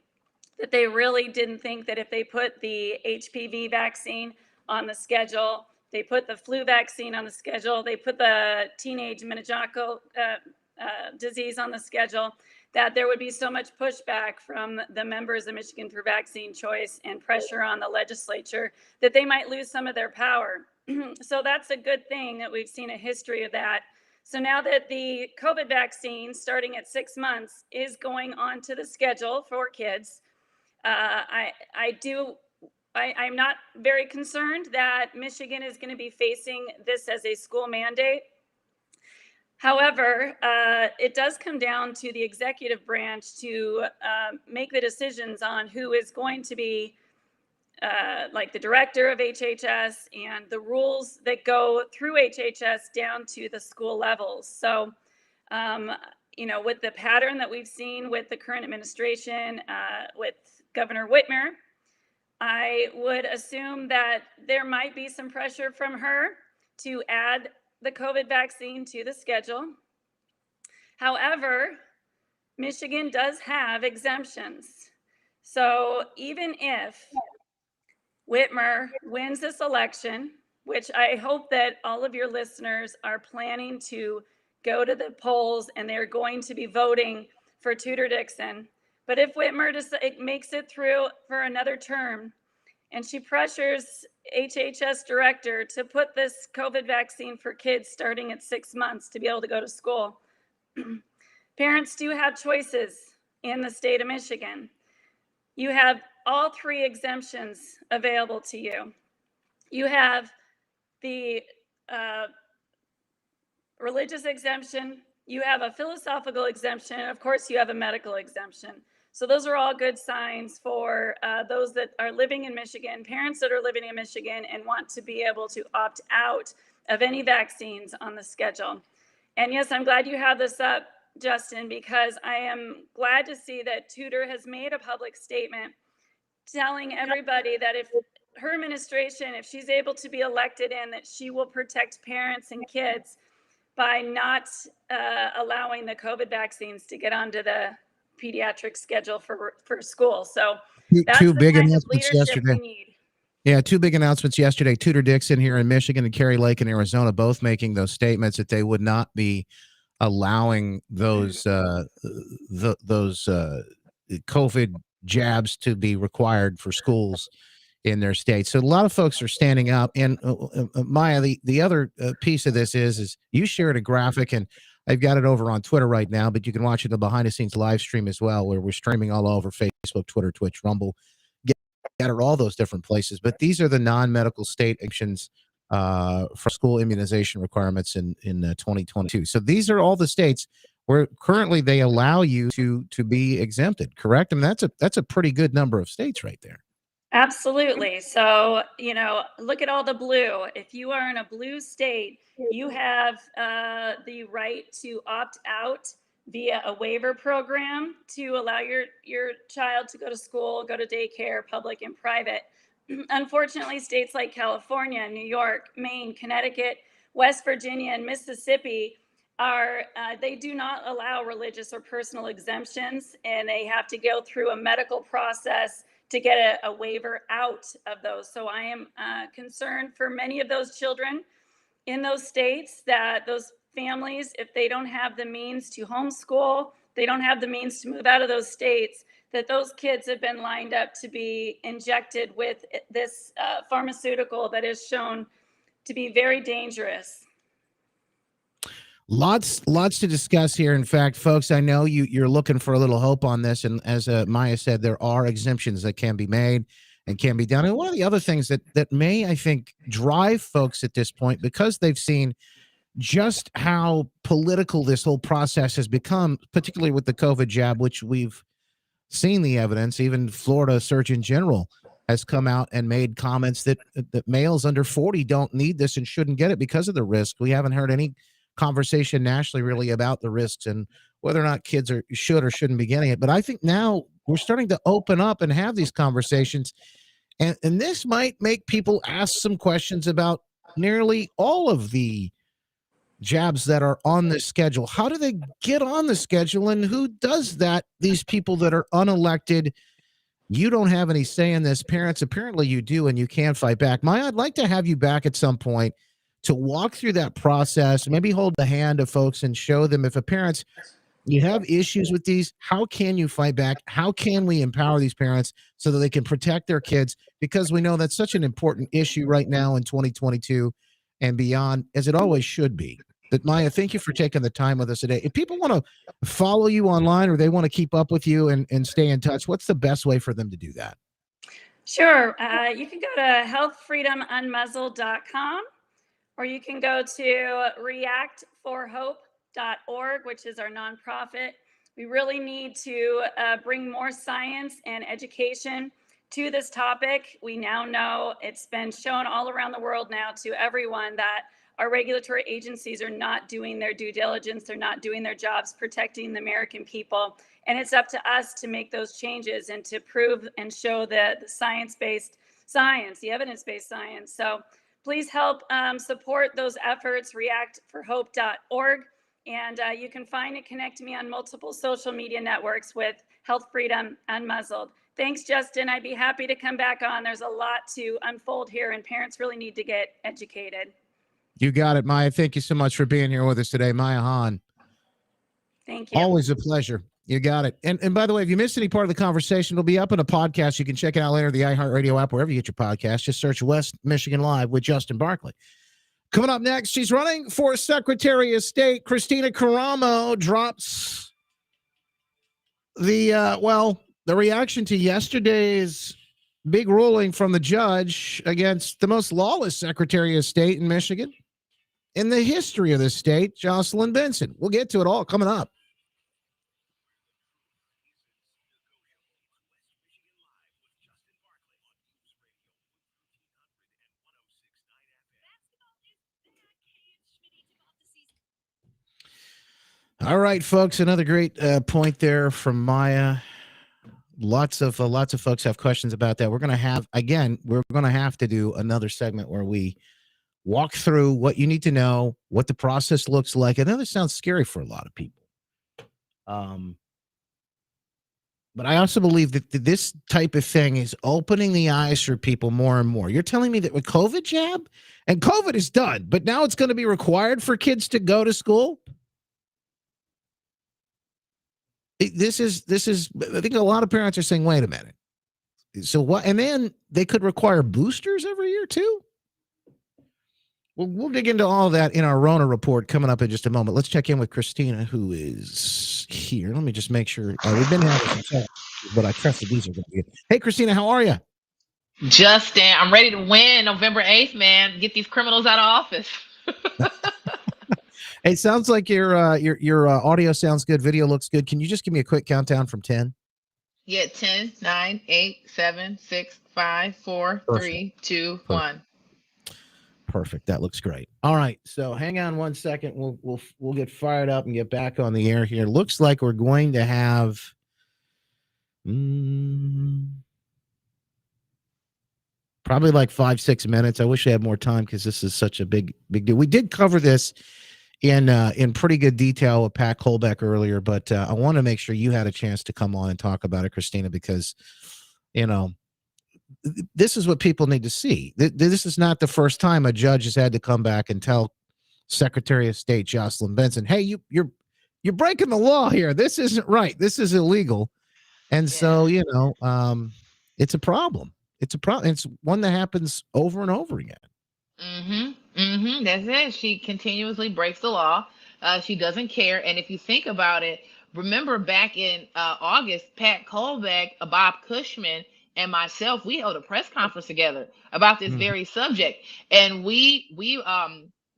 that they really didn't think that if they put the HPV vaccine on the schedule, they put the flu vaccine on the schedule, they put the teenage meningococcal disease on the schedule, that there would be so much pushback from the members of Michigan for Vaccine Choice and pressure on the legislature that they might lose some of their power. So that's a good thing that we've seen a history of that. So now that the COVID vaccine, starting at 6 months, is going on to the schedule for kids, I'm not very concerned that Michigan is going to be facing this as a school mandate. However, it does come down to the executive branch to make the decisions on who is going to be like the director of HHS and the rules that go through HHS down to the school levels. So, with the pattern that we've seen with the current administration, with Governor Whitmer, I would assume that there might be some pressure from her to add the COVID vaccine to the schedule. However, Michigan does have exemptions. So even if Whitmer wins this election, which I hope that all of your listeners are planning to go to the polls and they're going to be voting for Tudor Dixon. But if Whitmer makes it through for another term and she pressures HHS director to put this COVID vaccine for kids starting at 6 months to be able to go to school, parents do have choices in the state of Michigan. You have all three exemptions available to you. You have the religious exemption, you have a philosophical exemption, and of course you have a medical exemption. So those are all good signs for those that are living in Michigan, parents that are living in Michigan and want to be able to opt out of any vaccines on the schedule. And yes, I'm glad you have this up, Justin, because I am glad to see that Tudor has made a public statement telling everybody that if her administration, if she's able to be elected in, that she will protect parents and kids by not allowing the COVID vaccines to get onto the pediatric schedule for school. So that's two the big kind of announcements leadership yesterday. we need. Yeah, two big announcements yesterday. Tudor Dixon here in Michigan and Kerry Lake in Arizona, both making those statements that they would not be allowing those COVID jabs to be required for schools in their state. So a lot of folks are standing up. And Maya, the other piece of this is you shared a graphic, and I've got it over on Twitter right now, but you can watch it in the behind the scenes live stream as well, where we're streaming all over Facebook, Twitter, Twitch, Rumble, Getter, all those different places. But these are the non-medical state actions for school immunization requirements in 2022. So these are all the states where currently they allow you to be exempted. Correct? I mean, that's a pretty good number of states right there. Absolutely. So, look at all the blue. If you are in a blue state, you have the right to opt out via a waiver program to allow your child to go to school, go to daycare, public and private. Unfortunately, states like California, New York, Maine, Connecticut, West Virginia, and Mississippi they do not allow religious or personal exemptions, and they have to go through a medical process to get a waiver out of those. So I am concerned for many of those children in those states, that those families, if they don't have the means to homeschool, they don't have the means to move out of those states, that those kids have been lined up to be injected with this pharmaceutical that is shown to be very dangerous. Lots to discuss here. In fact, folks, I know you're looking for a little hope on this, and as Maya said, there are exemptions that can be made and can be done. And one of the other things that may, I think, drive folks at this point, because they've seen just how political this whole process has become, particularly with the COVID jab, which we've seen the evidence. Even Florida Surgeon General has come out and made comments that males under 40 don't need this and shouldn't get it because of the risk. We haven't heard any conversation nationally really about the risks and whether or not kids should or shouldn't be getting it. But I think now we're starting to open up and have these conversations, and this might make people ask some questions about nearly all of the jabs that are on the schedule. How do they get on the schedule, and who does that? These people that are unelected. You don't have any say in this. Parents, apparently you do, and you can fight back. Maya, I'd like to have you back at some point to walk through that process, maybe hold the hand of folks and show them, if a parents, you have issues with these, how can you fight back? How can we empower these parents so that they can protect their kids? Because we know that's such an important issue right now in 2022 and beyond, as it always should be. But Maya, thank you for taking the time with us today. If people want to follow you online or they want to keep up with you and stay in touch, what's the best way for them to do that? Sure. You can go to healthfreedomunmuzzled.com. Or you can go to reactforhope.org, which is our nonprofit. We really need to bring more science and education to this topic. We now know it's been shown all around the world now to everyone that our regulatory agencies are not doing their due diligence. They're not doing their jobs protecting the American people. And it's up to us to make those changes and to prove and show the science-based science, the evidence-based science. So please help support those efforts, reactforhope.org. And you can find and connect me on multiple social media networks with Health Freedom Unmuzzled. Thanks, Justin. I'd be happy to come back on. There's a lot to unfold here, and parents really need to get educated. You got it, Maya. Thank you so much for being here with us today, Maya Hahn. Thank you. Always a pleasure. You got it. And by the way, if you missed any part of the conversation, it'll be up in a podcast. You can check it out later, the iHeartRadio app, wherever you get your podcast. Just search West Michigan Live with Justin Barkley. Coming up next, she's running for Secretary of State. Christina Caramo drops the reaction to yesterday's big ruling from the judge against the most lawless Secretary of State in Michigan in the history of the state, Jocelyn Benson. We'll get to it all coming up. All right, folks. Another great point there from Maya. Lots of folks have questions about that. We're going to have to do another segment where we walk through what you need to know, what the process looks like. I know this sounds scary for a lot of people. But I also believe that this type of thing is opening the eyes for people more and more. You're telling me that with COVID jab, and COVID is done, but now it's going to be required for kids to go to school? This is I think a lot of parents are saying, wait a minute. So what? And then they could require boosters every year too. We'll dig into all of that in our Rona report coming up in just a moment. Let's check in with Christina, who is here. Let me just make sure. We've been having some chat, but I trust that these are going to be good. Hey, Christina, how are you? Justin, I'm ready to win November 8th, man. Get these criminals out of office. It sounds like your audio sounds good. Video looks good. Can you just give me a quick countdown from 10? Yeah, 10, 9, 8, 7, 6, 5, 4, Perfect. 3, 2, Perfect. 1. Perfect. That looks great. All right. So hang on one second. We'll get fired up and get back on the air here. Looks like we're going to have probably like 5-6 minutes. I wish I had more time because this is such a big deal. We did cover this in pretty good detail with Pat Colbeck earlier, but I want to make sure you had a chance to come on and talk about it, Christina, because this is what people need to see. This is not the first time a judge has had to come back and tell Secretary of State Jocelyn Benson, "Hey, you're breaking the law here. This isn't right. This is illegal." And so it's a problem. It's a problem. It's one that happens over and over again. That's it. She continuously breaks the law. She doesn't care. And if you think about it, remember back in August, Pat Colbeck, Bob Cushman, and myself, we held a press conference together about this very subject, and we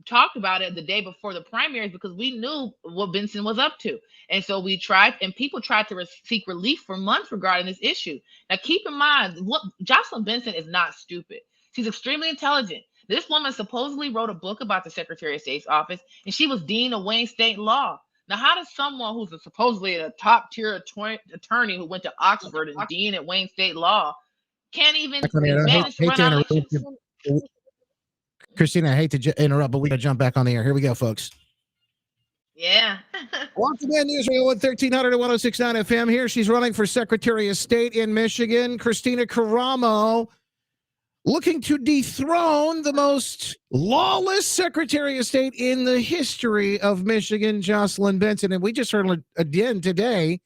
talked about it the day before the primaries because we knew what Benson was up to, and so we tried, and people tried to seek relief for months regarding this issue. Now, keep in mind, what Jocelyn Benson is not stupid. She's extremely intelligent. This woman supposedly wrote a book about the Secretary of State's office, and she was dean of Wayne State Law. Now, how does someone who's supposedly a top tier attorney who went to Oxford and dean at Wayne State Law can't even manage to run elections? Christina, I hate to interrupt, but we got to jump back on the air. Here we go, folks. Yeah. Once again, News Radio 1300 and 1069 FM. Here she's running for Secretary of State in Michigan, Christina Caramo, looking to dethrone the most lawless Secretary of State in the history of Michigan, Jocelyn Benson. And we just heard again today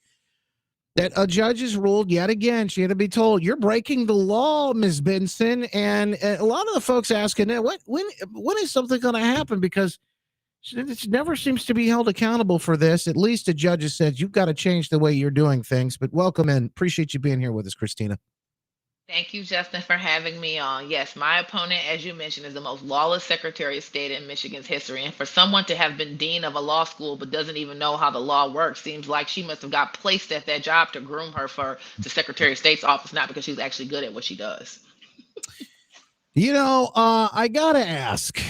that a judge has ruled yet again. She had to be told, "You're breaking the law, Ms. Benson." And a lot of the folks asking, when is something going to happen? Because it never seems to be held accountable for this. At least a judge has said, you've got to change the way you're doing things. But welcome in. Appreciate you being here with us, Christina. Thank you, Justin, for having me on. Yes, my opponent, as you mentioned, is the most lawless Secretary of State in Michigan's history. And for someone to have been dean of a law school but doesn't even know how the law works, seems like she must have got placed at that job to groom her for the Secretary of State's office, not because she's actually good at what she does. I gotta ask.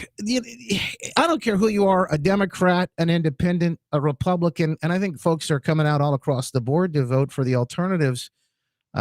I don't care who you are, a Democrat, an independent, a Republican, and I think folks are coming out all across the board to vote for the alternatives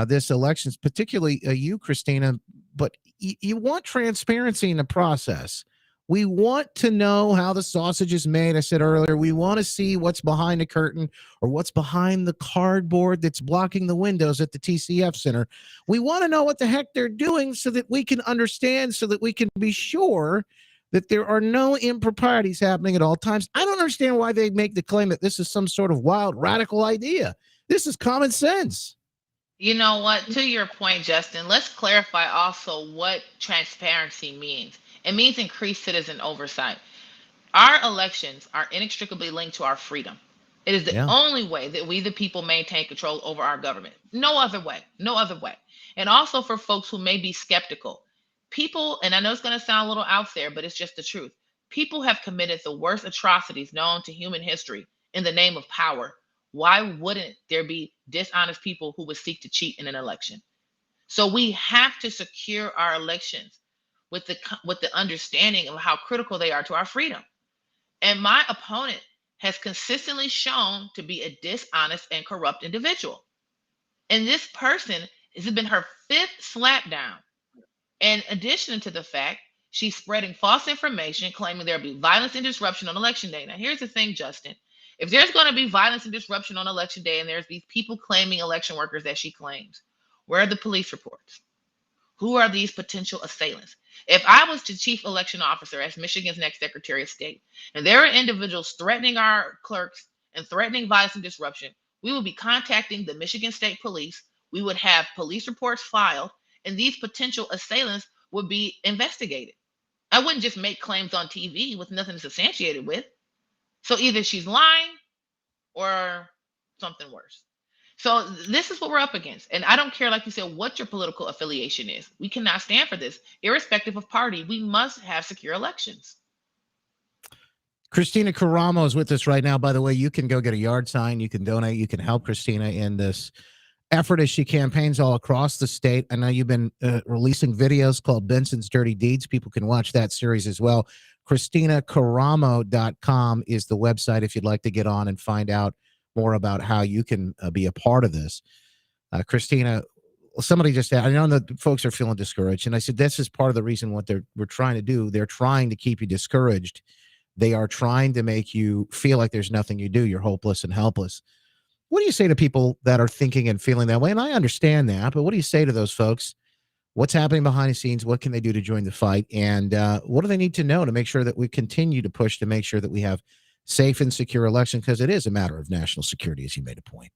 this election, particularly you, Christina. But you want transparency in the process. We want to know how the sausage is made. I said earlier, we want to see what's behind the curtain or what's behind the cardboard that's blocking the windows at the TCF Center. We want to know what the heck they're doing so that we can understand, so that we can be sure that there are no improprieties happening at all times. I don't understand why they make the claim that this is some sort of wild, radical idea. This is common sense. You know what? To your point, Justin, let's clarify also what transparency means. It means increased citizen oversight. Our elections are inextricably linked to our freedom. It is the only way that we, the people, maintain control over our government. No other way. No other way. And also for folks who may be skeptical, people, and I know it's going to sound a little out there, but it's just the truth. People have committed the worst atrocities known to human history in the name of power. Why wouldn't there be dishonest people who would seek to cheat in an election? So we have to secure our elections with the understanding of how critical they are to our freedom. And my opponent has consistently shown to be a dishonest and corrupt individual. And this person has been her fifth slapdown. In addition to the fact she's spreading false information, claiming there'll be violence and disruption on election day. Now, here's the thing, Justin. If there's going to be violence and disruption on election day, and there's these people claiming election workers that she claims, where are the police reports? Who are these potential assailants? If I was the chief election officer as Michigan's next Secretary of State, and there are individuals threatening our clerks and threatening violence and disruption, we would be contacting the Michigan State Police. We would have police reports filed, and these potential assailants would be investigated. I wouldn't just make claims on TV with nothing substantiated with. So either she's lying or something worse. So this is what we're up against. And I don't care, like you said, what your political affiliation is. We cannot stand for this. Irrespective of party, we must have secure elections. Christina Caramo is with us right now. By the way, you can go get a yard sign. You can donate. You can help Christina in this effort as she campaigns all across the state. I know you've been releasing videos called Benson's Dirty Deeds. People can watch that series as well. ChristinaCaramo.com is the website if you'd like to get on and find out more about how you can be a part of this. Christina, somebody just said, I know that folks are feeling discouraged. And I said, this is part of the reason what we're trying to do. They're trying to keep you discouraged. They are trying to make you feel like there's nothing you do. You're hopeless and helpless. What do you say to people that are thinking and feeling that way? And I understand that, but what do you say to those folks? What's happening behind the scenes? What can they do to join the fight? And what do they need to know to make sure that we continue to push to make sure that we have safe and secure election? Because it is a matter of national security, as you made a point.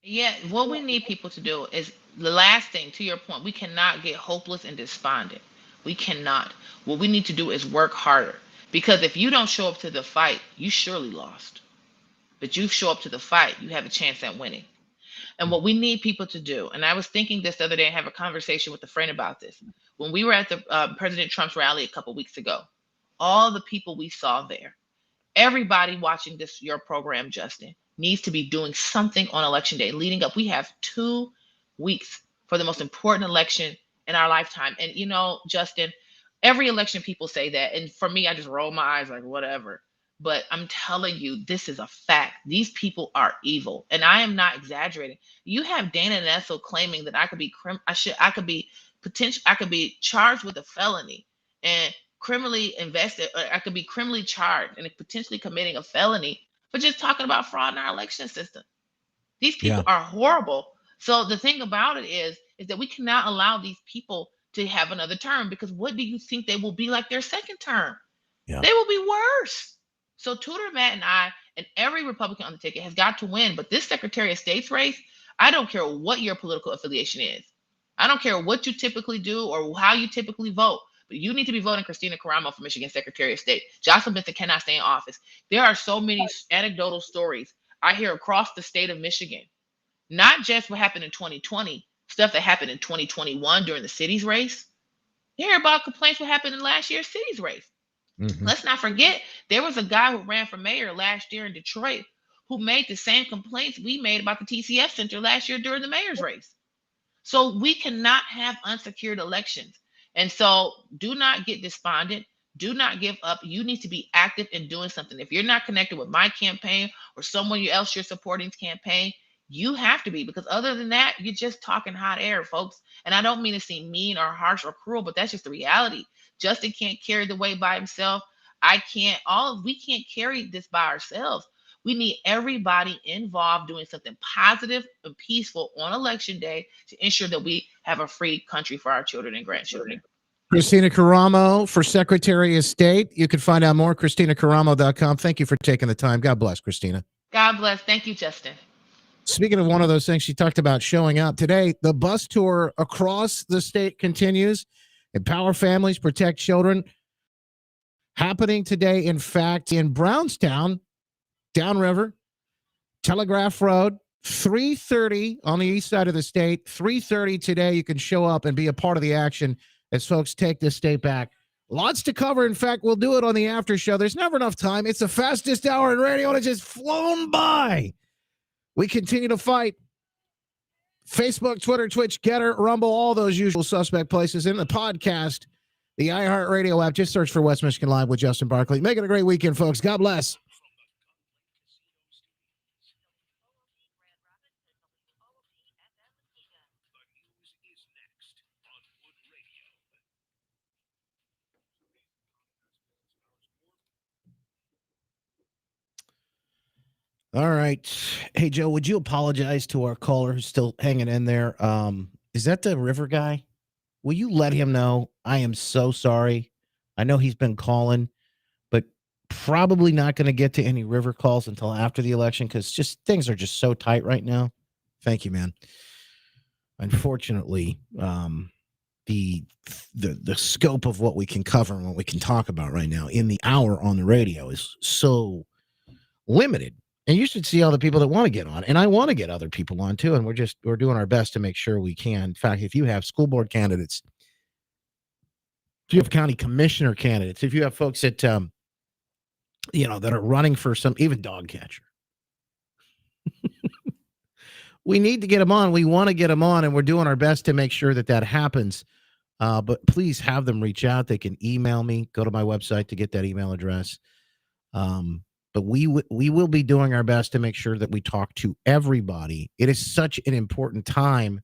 Yeah, what we need people to do is the last thing, to your point, we cannot get hopeless and despondent. We cannot. What we need to do is work harder. Because if you don't show up to the fight, you surely lost. But you show up to the fight, you have a chance at winning. And what we need people to do, and I was thinking this the other day and have a conversation with a friend about this. When we were at the President Trump's rally a couple weeks ago, all the people we saw there, everybody watching this, your program, Justin, needs to be doing something on election day leading up. We have 2 weeks for the most important election in our lifetime. And, you know, Justin, every election people say that. And for me, I just roll my eyes like, whatever. But I'm telling you, this is a fact. These people are evil. And I am not exaggerating. You have Dana Nessel claiming that I could be charged with a felony and criminally invested, or I could be criminally charged and potentially committing a felony for just talking about fraud in our election system. These people are horrible. So the thing about it is that we cannot allow these people to have another term, because what do you think they will be like their second term? Yeah. They will be worse. So Tudor, Matt, and I, and every Republican on the ticket has got to win. But this Secretary of State's race, I don't care what your political affiliation is. I don't care what you typically do or how you typically vote. But you need to be voting Christina Caramo for Michigan Secretary of State. Jocelyn Benson cannot stay in office. There are so many anecdotal stories I hear across the state of Michigan. Not just what happened in 2020, stuff that happened in 2021 during the city's race. You hear about complaints what happened in last year's city's race. Mm-hmm. Let's not forget, there was a guy who ran for mayor last year in Detroit who made the same complaints we made about the TCF Center last year during the mayor's race. So we cannot have unsecured elections. And so do not get despondent. Do not give up. You need to be active in doing something. If you're not connected with my campaign or someone else you're supporting's campaign, you have to be, because other than that, you're just talking hot air, folks. And I don't mean to seem mean or harsh or cruel, but that's just the reality. Justin can't carry the weight by himself. We can't carry this by ourselves. We need everybody involved doing something positive and peaceful on election day to ensure that we have a free country for our children and grandchildren. Christina Caramo for Secretary of State. You can find out more at ChristinaCaramo.com. Thank you for taking the time. God bless, Christina. God bless. Thank you, Justin. Speaking of one of those things, she talked about showing up today. The bus tour across the state continues. Empower families, protect children. Happening today, in fact, in Brownstown, downriver, Telegraph Road, 3:30 on the east side of the state. 3:30 today. You can show up and be a part of the action as folks take this state back. Lots to cover. In fact, we'll do it on the after show. There's never enough time. It's the fastest hour in radio, and it's just flown by. We continue to fight. Facebook, Twitter, Twitch, Getter, Rumble, all those usual suspect places. In the podcast, the iHeartRadio app. Just search for West Michigan Live with Justin Barkley. Make it a great weekend, folks. God bless. All right. Hey, Joe, would you apologize to our caller who's still hanging in there? Is that the river guy? Will you let him know? I am so sorry. I know he's been calling, but probably not going to get to any river calls until after the election, because just things are just so tight right now. Thank you, man. Unfortunately, the scope of what we can cover and what we can talk about right now in the hour on the radio is so limited. And you should see all the people that want to get on. And I want to get other people on too. And we're doing our best to make sure we can. In fact, if you have school board candidates, if you have county commissioner candidates, if you have folks that, that are running for some, even dog catcher, we need to get them on. We want to get them on, and we're doing our best to make sure that happens. But please have them reach out. They can email me. Go to my website to get that email address. But we will be doing our best to make sure that we talk to everybody. It is such an important time.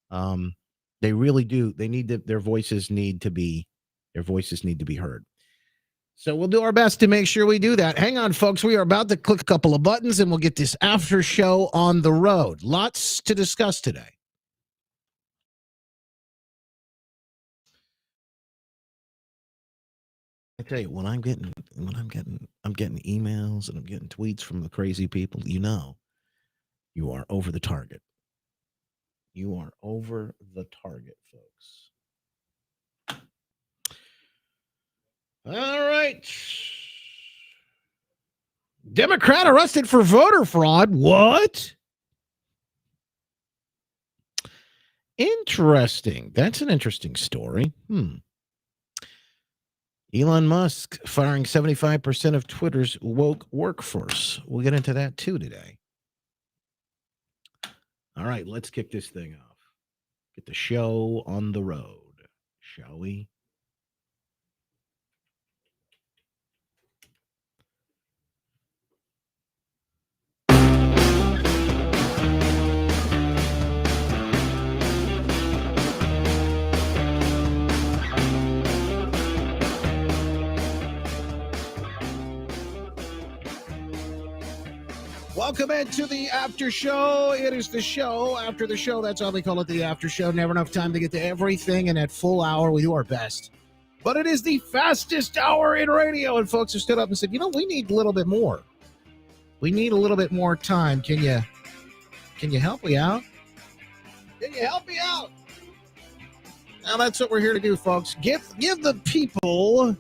They really do. They need their voices need to be heard. So we'll do our best to make sure we do that. Hang on, folks. We are about to click a couple of buttons, and we'll get this after show on the road. Lots to discuss today. I tell you, when I'm getting emails and I'm getting tweets from the crazy people, you are over the target. You are over the target, folks. All right. Democrat arrested for voter fraud. What? Interesting. That's an interesting story. Elon Musk firing 75% of Twitter's woke workforce. We'll get into that too today. All right, let's kick this thing off. Get the show on the road, shall we? Welcome into the after show. It is the show after the show. That's how they call it, the after show. Never enough time to get to everything in that full hour. We do our best. But it is the fastest hour in radio. And folks have stood up and said, we need a little bit more. We need a little bit more time. Can you help me out? Can you help me out? Now that's what we're here to do, folks. Give the people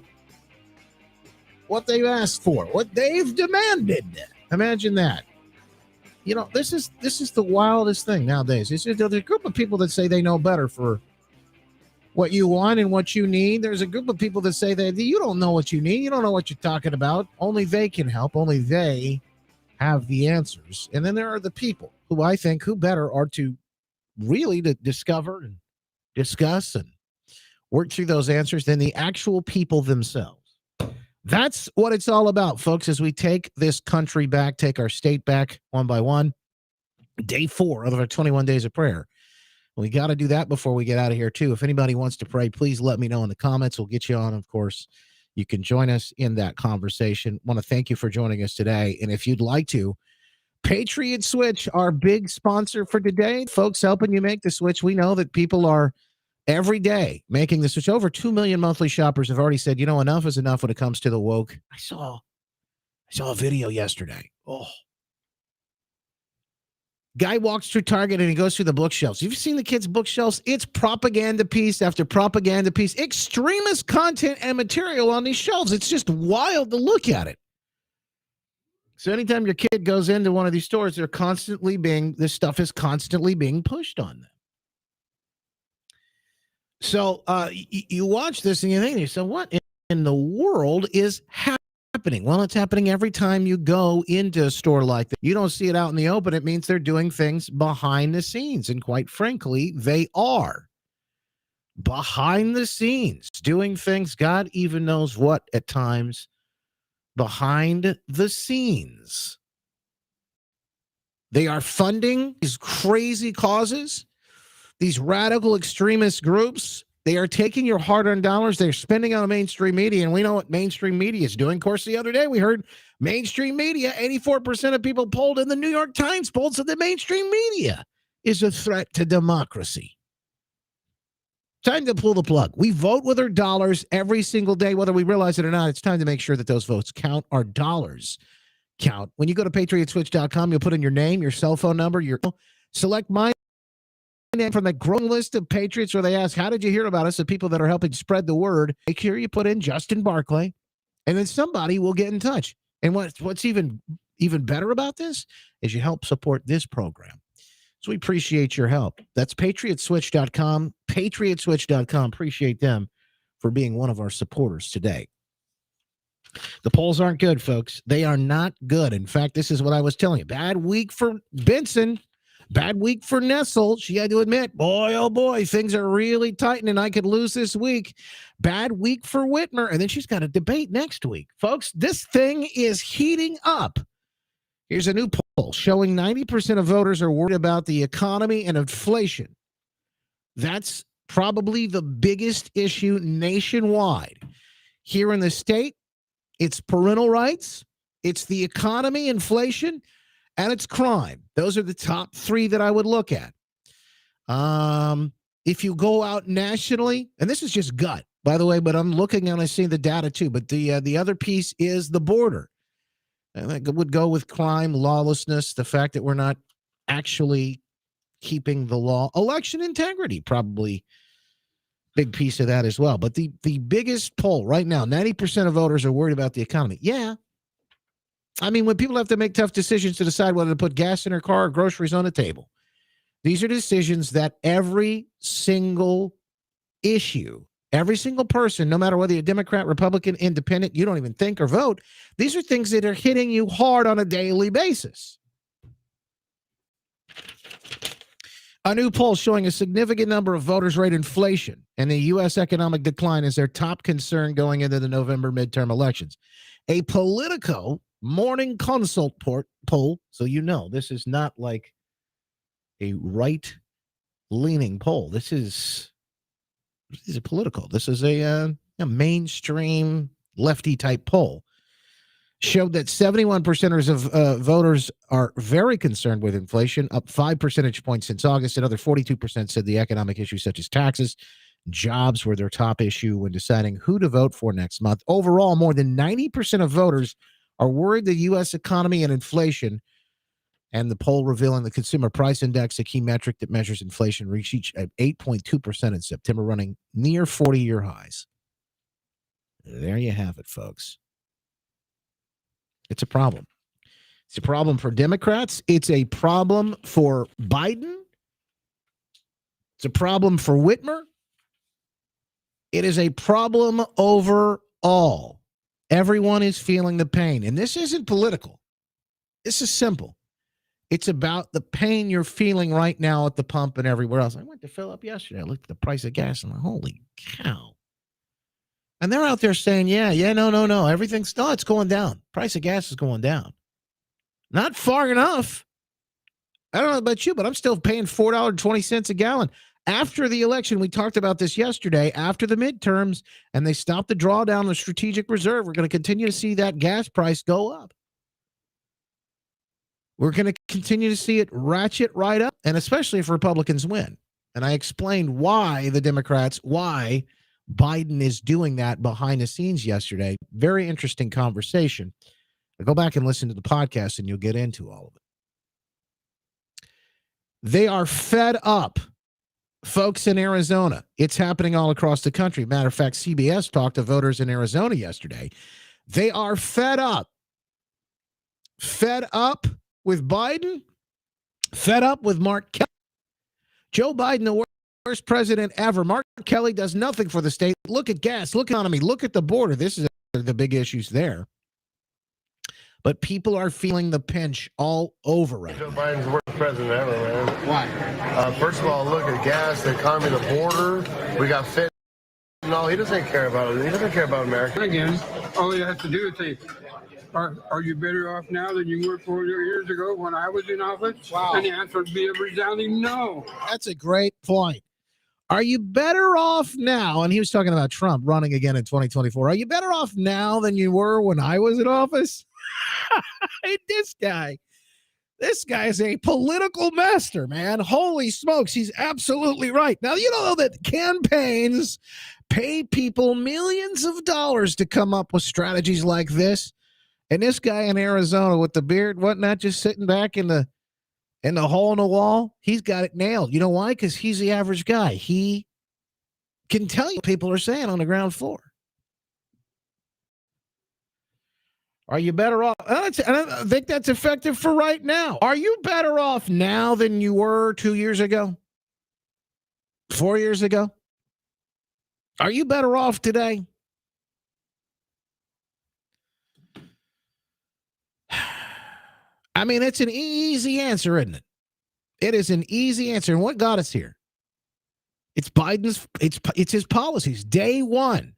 what they've asked for, what they've demanded. Imagine that. This is the wildest thing nowadays. There's a group of people that say they know better for what you want and what you need. There's a group of people that say that you don't know what you need. You don't know what you're talking about. Only they can help. Only they have the answers. And then there are the people who I think who better are to really to discover and discuss and work through those answers than the actual people themselves. That's what it's all about, folks, as we take this country back, take our state back one by one. Day 4 of our 21 days of prayer. We got to do that before we get out of here, too. If anybody wants to pray, please let me know in the comments. We'll get you on, of course. You can join us in that conversation. I want to thank you for joining us today. And if you'd like to, Patriot Switch, our big sponsor for today, folks helping you make the switch. We know that people are every day making the switch. Over 2 million monthly shoppers have already said, enough is enough when it comes to the woke. I saw a video yesterday. Guy walks through Target and he goes through the bookshelves. Have you seen the kids' bookshelves? It's propaganda piece after propaganda piece, extremist content and material on these shelves. It's just wild to look at it. So anytime your kid goes into one of these stores, this stuff is constantly being pushed on them. So you watch this and you think to yourself, what in the world is happening? Well, it's happening every time you go into a store like that. You don't see it out in the open. It means they're doing things behind the scenes. And quite frankly, they are behind the scenes doing things God even knows what at times behind the scenes. They are funding these crazy causes. These radical extremist groups, they are taking your hard-earned dollars. They're spending on mainstream media, and we know what mainstream media is doing. Of course, the other day we heard mainstream media, 84% of people polled in the New York Times polled said the mainstream media is a threat to democracy. Time to pull the plug. We vote with our dollars every single day, whether we realize it or not. It's time to make sure that those votes count. Our dollars count. When you go to patriotswitch.com, you'll put in your name, your cell phone number, select my name from the growing list of Patriots where they ask, how did you hear about us? The people that are helping spread the word. Make sure you put in Justin Barclay, and then somebody will get in touch. And what's even even better about this is you help support this program. So we appreciate your help. That's patriotswitch.com, patriotswitch.com. Appreciate them for being one of our supporters today. The polls aren't good, folks. They are not good. In fact, this is what I was telling you. Bad week for Benson. Bad week for Nestle. She had to admit, boy, oh boy, things are really tightening. I could lose this week. Bad week for Whitmer. And then she's got a debate next week. Folks, this thing is heating up. Here's a new poll showing 90% of voters are worried about the economy and inflation. That's probably the biggest issue nationwide. Here in the state, it's parental rights, it's the economy, inflation, and it's crime. Those are the top three that I would look at. If you go out nationally, and this is just gut, by the way, but I'm looking and I see the data too, but the other piece is the border. I think it would go with crime, lawlessness, the fact that we're not actually keeping the law. Election integrity, probably big piece of that as well. But the biggest poll right now, 90% of voters are worried about the economy. Yeah. I mean, when people have to make tough decisions to decide whether to put gas in their car or groceries on the table, these are decisions that every single issue, every single person, no matter whether you're Democrat, Republican, Independent, you don't even think or vote, these are things that are hitting you hard on a daily basis. A new poll showing a significant number of voters rate inflation and the U.S. economic decline as their top concern going into the November midterm elections. A Politico morning consult poll, so you know this is not like a right-leaning poll. This is a Politico. This is a mainstream lefty-type poll. Showed that 71% of voters are very concerned with inflation, up 5 percentage points since August. Another 42% said the economic issues such as taxes, jobs were their top issue when deciding who to vote for next month. Overall, more than 90% of voters are worried the U.S. economy and inflation, and the poll revealing the Consumer Price Index, a key metric that measures inflation, reached 8.2% in September, running near 40-year highs. There you have it, folks. It's a problem. It's a problem for Democrats. It's a problem for Biden. It's a problem for Whitmer. It is a problem overall. Everyone is feeling the pain. And this isn't political. This is simple. It's about the pain you're feeling right now at the pump and everywhere else. I went to fill up yesterday. I looked at the price of gas and I'm like, holy cow. And they're out there saying, no. Everything's still, it's going down. Price of gas is going down. Not far enough. I don't know about you, but I'm still paying $4.20 a gallon. After the election, we talked about this yesterday, after the midterms, and they stopped the drawdown of the strategic reserve. We're going to continue to see that gas price go up. We're going to continue to see it ratchet right up, and especially if Republicans win. And I explained why Biden is doing that behind the scenes yesterday. Very interesting conversation. Go back and listen to the podcast and you'll get into all of it. They are fed up, folks in Arizona. It's happening all across the country. Matter of fact, CBS talked to voters in Arizona yesterday. They are fed up. Fed up with Biden. Fed up with Mark Kelly. Joe Biden, the worst president ever. Mark Kelly does nothing for the state. Look at gas, look at economy, look at the border. This is the big issues there. But people are feeling the pinch all over right Joe now. Biden's the worst president ever, man. Why? First of all, look at gas, the economy, the border. We got fit. No, he doesn't care about it. He doesn't care about America. Again, all you have to do is say, are you better off now than you were 4 years ago when I was in office? Wow. And the answer would be a resounding no. That's a great point. Are you better off now? And he was talking about Trump running again in 2024. Are you better off now than you were when I was in office? Hey, this guy is a political master, man. Holy smokes. He's absolutely right. Now, you know that campaigns pay people millions of dollars to come up with strategies like this. And this guy in Arizona with the beard, whatnot, just sitting back in the hole in the wall, he's got it nailed. You know why? Because he's the average guy. He can tell you what people are saying on the ground floor. Are you better off? I think that's effective for right now. Are you better off now than you were 2 years ago? 4 years ago? Are you better off today? I mean, it's an easy answer, isn't it? It is an easy answer. And what got us here? It's Biden's, it's his policies. Day one,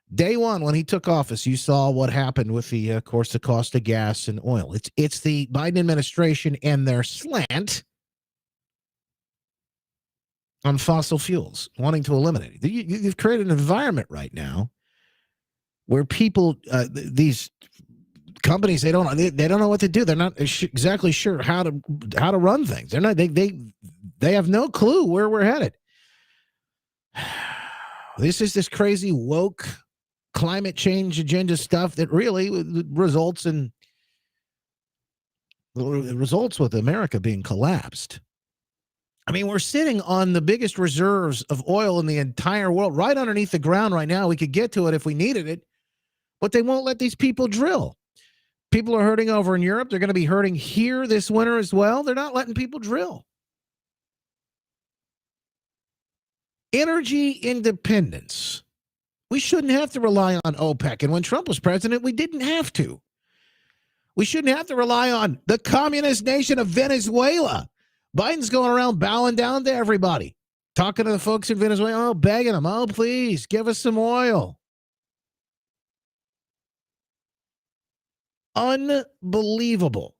when he took office, you saw what happened with the, of course, the cost of gas and oil. It's the Biden administration and their slant on fossil fuels, wanting to eliminate it. You've created an environment right now where people, these companies, they don't know what to do. They're not exactly sure how to run things. They're not. They have no clue where we're headed. This is this crazy woke climate change agenda stuff that really results with America being collapsed. I mean, we're sitting on the biggest reserves of oil in the entire world, right underneath the ground right now. We could get to it if we needed it, but they won't let these people drill. People are hurting over in Europe. They're going to be hurting here this winter as well. They're not letting people drill. Energy independence. We shouldn't have to rely on OPEC. And when Trump was president, we didn't have to. We shouldn't have to rely on the communist nation of Venezuela. Biden's going around bowing down to everybody, talking to the folks in Venezuela, begging them, please give us some oil. Unbelievable.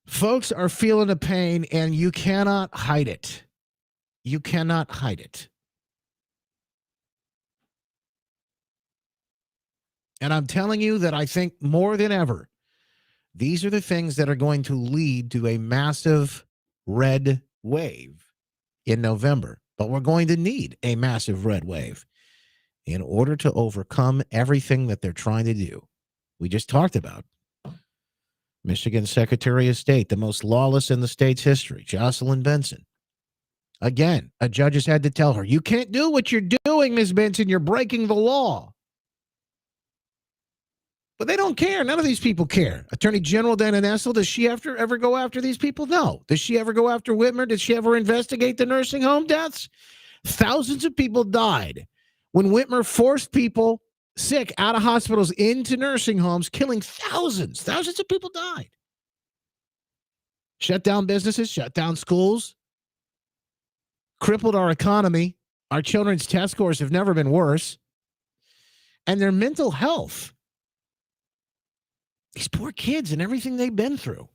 Folks are feeling the pain, and you cannot hide it. You cannot hide it. And I'm telling you that I think more than ever, these are the things that are going to lead to a massive red wave in November. But we're going to need a massive red wave in order to overcome everything that they're trying to do. We just talked about Michigan Secretary of State, the most lawless in the state's history, Jocelyn Benson. Again, a judge has had to tell her, you can't do what you're doing, Ms. Benson. You're breaking the law. But they don't care. None of these people care. Attorney General Dana Nessel, does she ever go after these people? No. Does she ever go after Whitmer? Did she ever investigate the nursing home deaths? Thousands of people died when Whitmer forced people sick out of hospitals into nursing homes, killing thousands. Thousands of people died. Shut down businesses, shut down schools, crippled our economy. Our children's test scores have never been worse. And their mental health. These poor kids and everything they've been through.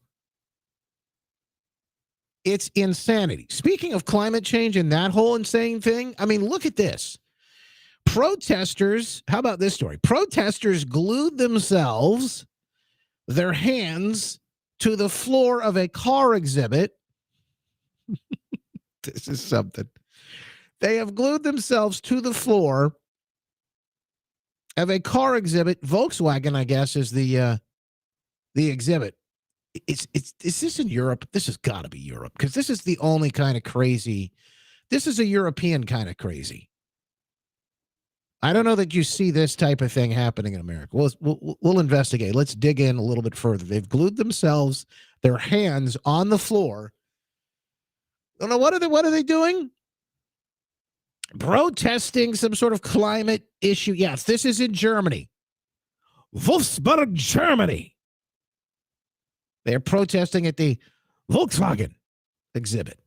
It's insanity. Speaking of climate change and that whole insane thing, I mean, look at this. Protesters, how about this story? Protesters glued themselves, their hands, to the floor of a car exhibit. This is something. They have glued themselves to the floor of a car exhibit. Volkswagen, I guess, is the exhibit. Is this in Europe? This has got to be Europe, because this is the only kind of crazy. This is a European kind of crazy. I don't know that you see this type of thing happening in America. We'll investigate. Let's dig in a little bit further. They've glued themselves, their hands on the floor. I don't know, what are they doing? Protesting some sort of climate issue. Yes, this is in Germany. Wolfsburg, Germany. They're protesting at the Volkswagen exhibit.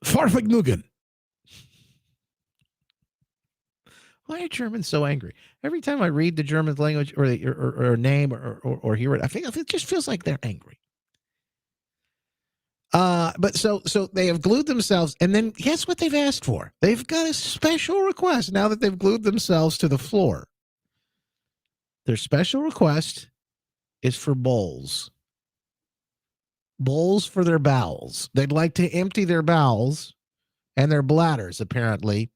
Fahrvergnügen. Why are Germans so angry? Every time I read the German language or a name or hear it, I think it just feels like they're angry. But so they have glued themselves, and then guess what they've asked for? They've got a special request now that they've glued themselves to the floor. Their special request is for bowls. Bowls for their bowels. They'd like to empty their bowels and their bladders, apparently.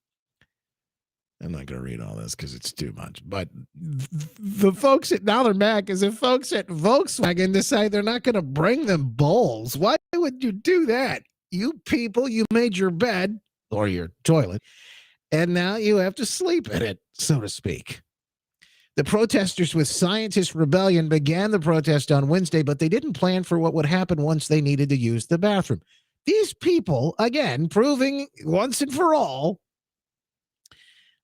I'm not going to read all this because it's too much. But the folks now they're mad because the folks at Volkswagen decide they're not going to bring them bowls. Why would you do that? You people, you made your bed or your toilet, and now you have to sleep in it, so to speak. The protesters with Scientist Rebellion began the protest on Wednesday, but they didn't plan for what would happen once they needed to use the bathroom. These people, again, proving once and for all,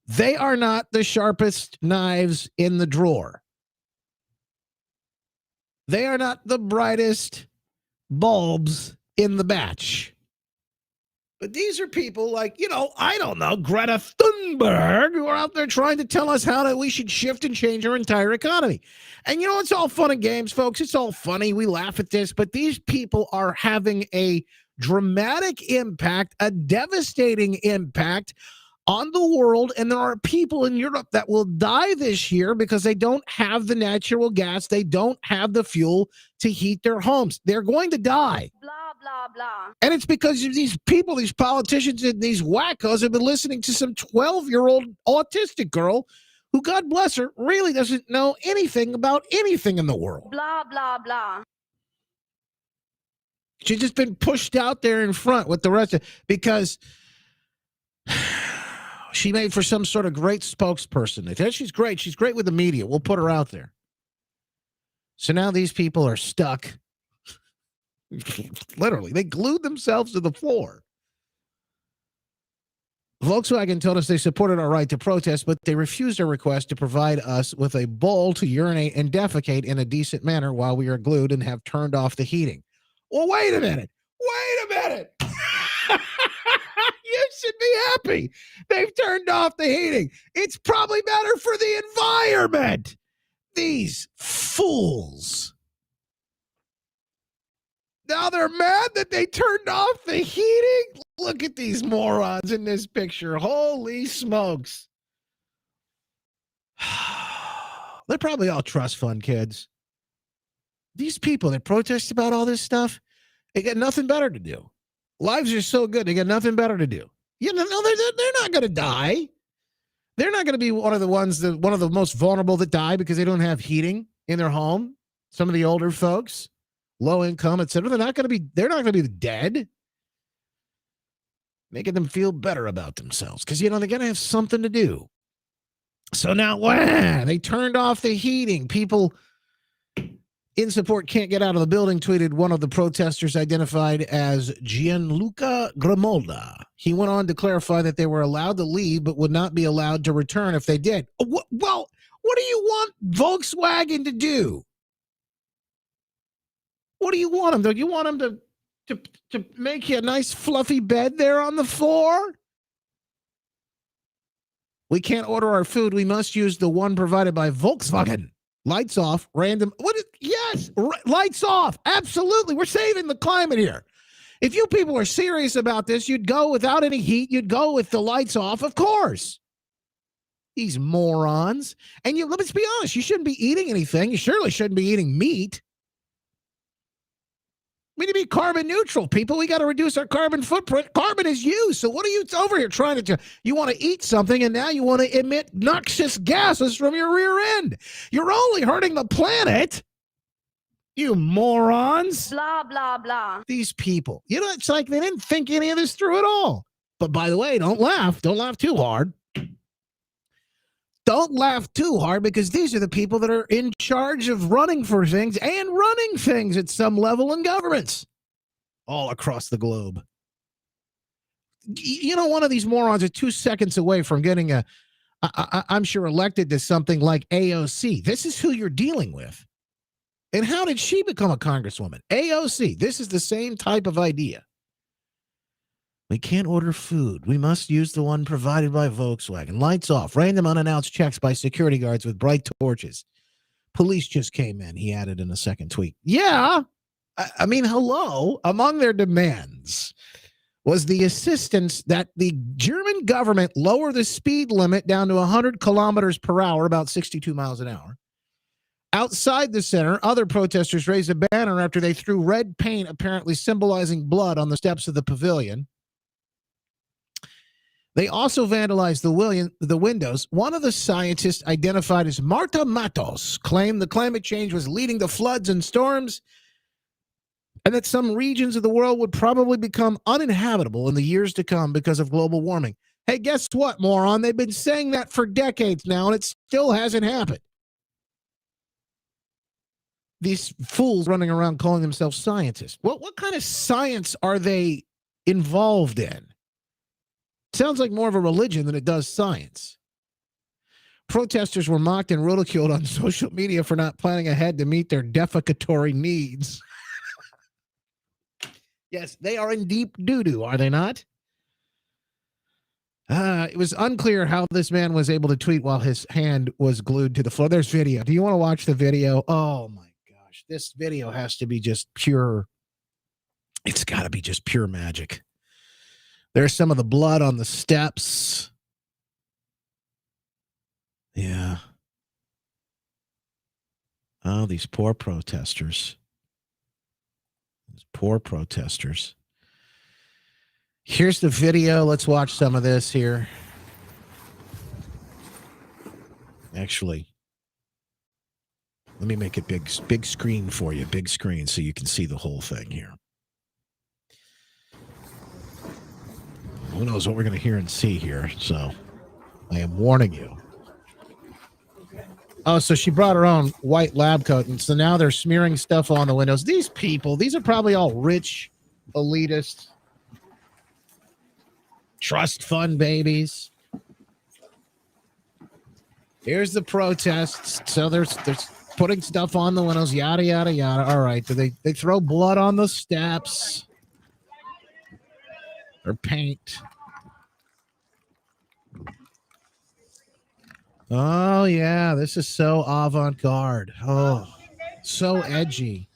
they are not the sharpest knives in the drawer. They are not the brightest bulbs in the batch. But these are people like, I don't know, Greta Thunberg, who are out there trying to tell us how we should shift and change our entire economy. And it's all fun and games, folks. It's all funny. We laugh at this. But these people are having a dramatic impact, a devastating impact on the world. And there are people in Europe that will die this year because they don't have the natural gas. They don't have the fuel to heat their homes. They're going to die. Blah, blah, blah. And it's because of these people, these politicians, and these wackos have been listening to some 12-year-old autistic girl who, God bless her, really doesn't know anything about anything in the world. Blah, blah, blah. She's just been pushed out there in front with the rest of because she made for some sort of great spokesperson. She's great. She's great with the media. We'll put her out there. So now these people are stuck. Literally, they glued themselves to the floor. Volkswagen told us they supported our right to protest, but they refused our request to provide us with a bowl to urinate and defecate in a decent manner while we are glued and have turned off the heating. Well, wait a minute. You should be happy. They've turned off the heating. It's probably better for the environment. These fools. Now they're mad that they turned off the heating? Look at these morons in this picture. Holy smokes. They're probably all trust fund kids. These people that protest about all this stuff, they got nothing better to do. Lives are so good, they got nothing better to do. They're not going to die. They're not going to be one of the most vulnerable that die because they don't have heating in their home. Some of the older folks, low income, etc. They're not going to be dead. Making them feel better about themselves because they're going to have something to do. So now, they turned off the heating. People in support can't get out of the building, tweeted one of the protesters identified as Gianluca Grimolda. He went on to clarify that they were allowed to leave but would not be allowed to return if they did. Well, what do you want Volkswagen to do? What do you want them to do? You want them to make you a nice fluffy bed there on the floor? We can't order our food. We must use the one provided by Volkswagen. Lights off, random. Yes, lights off. Absolutely. We're saving the climate here. If you people are serious about this, you'd go without any heat. You'd go with the lights off, of course. These morons. And let's be honest, you shouldn't be eating anything. You surely shouldn't be eating meat. We need to be carbon neutral, people. We got to reduce our carbon footprint. Carbon is used. So what are you over here trying to do? You want to eat something, and now you want to emit noxious gases from your rear end. You're only hurting the planet. You morons. Blah, blah, blah. These people. It's like they didn't think any of this through at all. But by the way, don't laugh. Don't laugh too hard. Don't laugh too hard because these are the people that are in charge of running for things and running things at some level in governments all across the globe. One of these morons is 2 seconds away from getting I'm sure, elected to something like AOC. This is who you're dealing with. And how did she become a congresswoman? AOC. This is the same type of idea. We can't order food. We must use the one provided by Volkswagen. Lights off. Random unannounced checks by security guards with bright torches. Police just came in, he added in a second tweet. Yeah. I mean, hello. Among their demands was the assistance that the German government lower the speed limit down to 100 kilometers per hour, about 62 miles an hour. Outside the center, other protesters raised a banner after they threw red paint, apparently symbolizing blood, on the steps of the pavilion. They also vandalized the windows. One of the scientists, identified as Marta Matos, claimed the climate change was leading to floods and storms and that some regions of the world would probably become uninhabitable in the years to come because of global warming. Hey, guess what, moron? They've been saying that for decades now, and it still hasn't happened. These fools running around calling themselves scientists. What kind of science are they involved in? Sounds like more of a religion than it does science. Protesters were mocked and ridiculed on social media for not planning ahead to meet their defecatory needs. Yes, they are in deep doo-doo, are they not? It was unclear how this man was able to tweet while his hand was glued to the floor. There's video. Do you want to watch the video? Oh, my gosh. This video has to be just pure. It's got to be just pure magic. There's some of the blood on the steps. Yeah. Oh, these poor protesters. These poor protesters. Here's the video. Let's watch some of this here. Actually, let me make it big screen for you. Big screen so you can see the whole thing here. Who knows what we're going to hear and see here. So I am warning you. Oh, so she brought her own white lab coat, and so now they're smearing stuff on the windows. These people, these are probably all rich, elitist, trust fund babies. Here's the protests. So they're putting stuff on the windows, yada, yada, yada. All right. Do they throw blood on the steps or paint? Oh, yeah. This is so avant-garde. Oh, so edgy.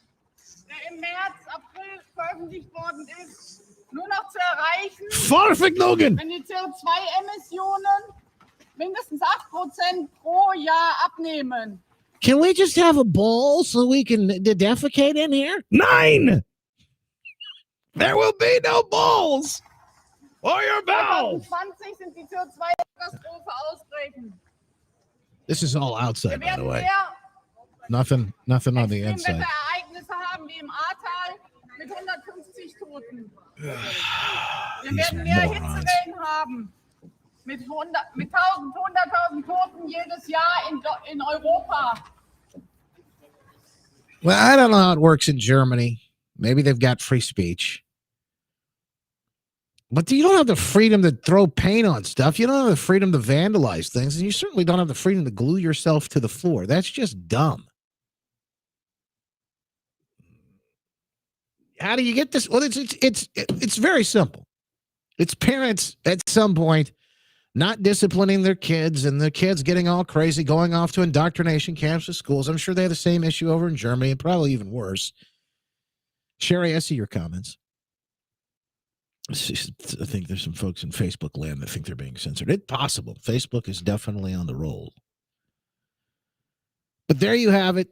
Im März, April veröffentlicht worden ist, nur noch zu erreichen, Farfignogen! wenn die CO2-Emissionen mindestens 8% pro Jahr abnehmen. Can we just have a bowl so we can defecate in here? 9! There will be no bowls or your bowels. 2020 sind die CO2-Katastrophe ausbrechend. This is all Wir outside, by the werden way. mehr Nothing on the inside. Extremwetterereignisse haben wie im Ahrtal mit 150 Toten. Wir These werden mehr morons. Hitzewellen haben mit 100.000 Toten jedes Jahr in Europa. Well, I don't know how it works in Germany. Maybe they've got free speech. But you don't have the freedom to throw paint on stuff. You don't have the freedom to vandalize things. And you certainly don't have the freedom to glue yourself to the floor. That's just dumb. How do you get this? Well, it's very simple. It's parents at some point not disciplining their kids and the kids getting all crazy, going off to indoctrination camps or schools. I'm sure they have the same issue over in Germany and probably even worse. Sherry, I see your comments. I think there's some folks in Facebook land that think they're being censored. It's possible. Facebook is definitely on the roll. But there you have it.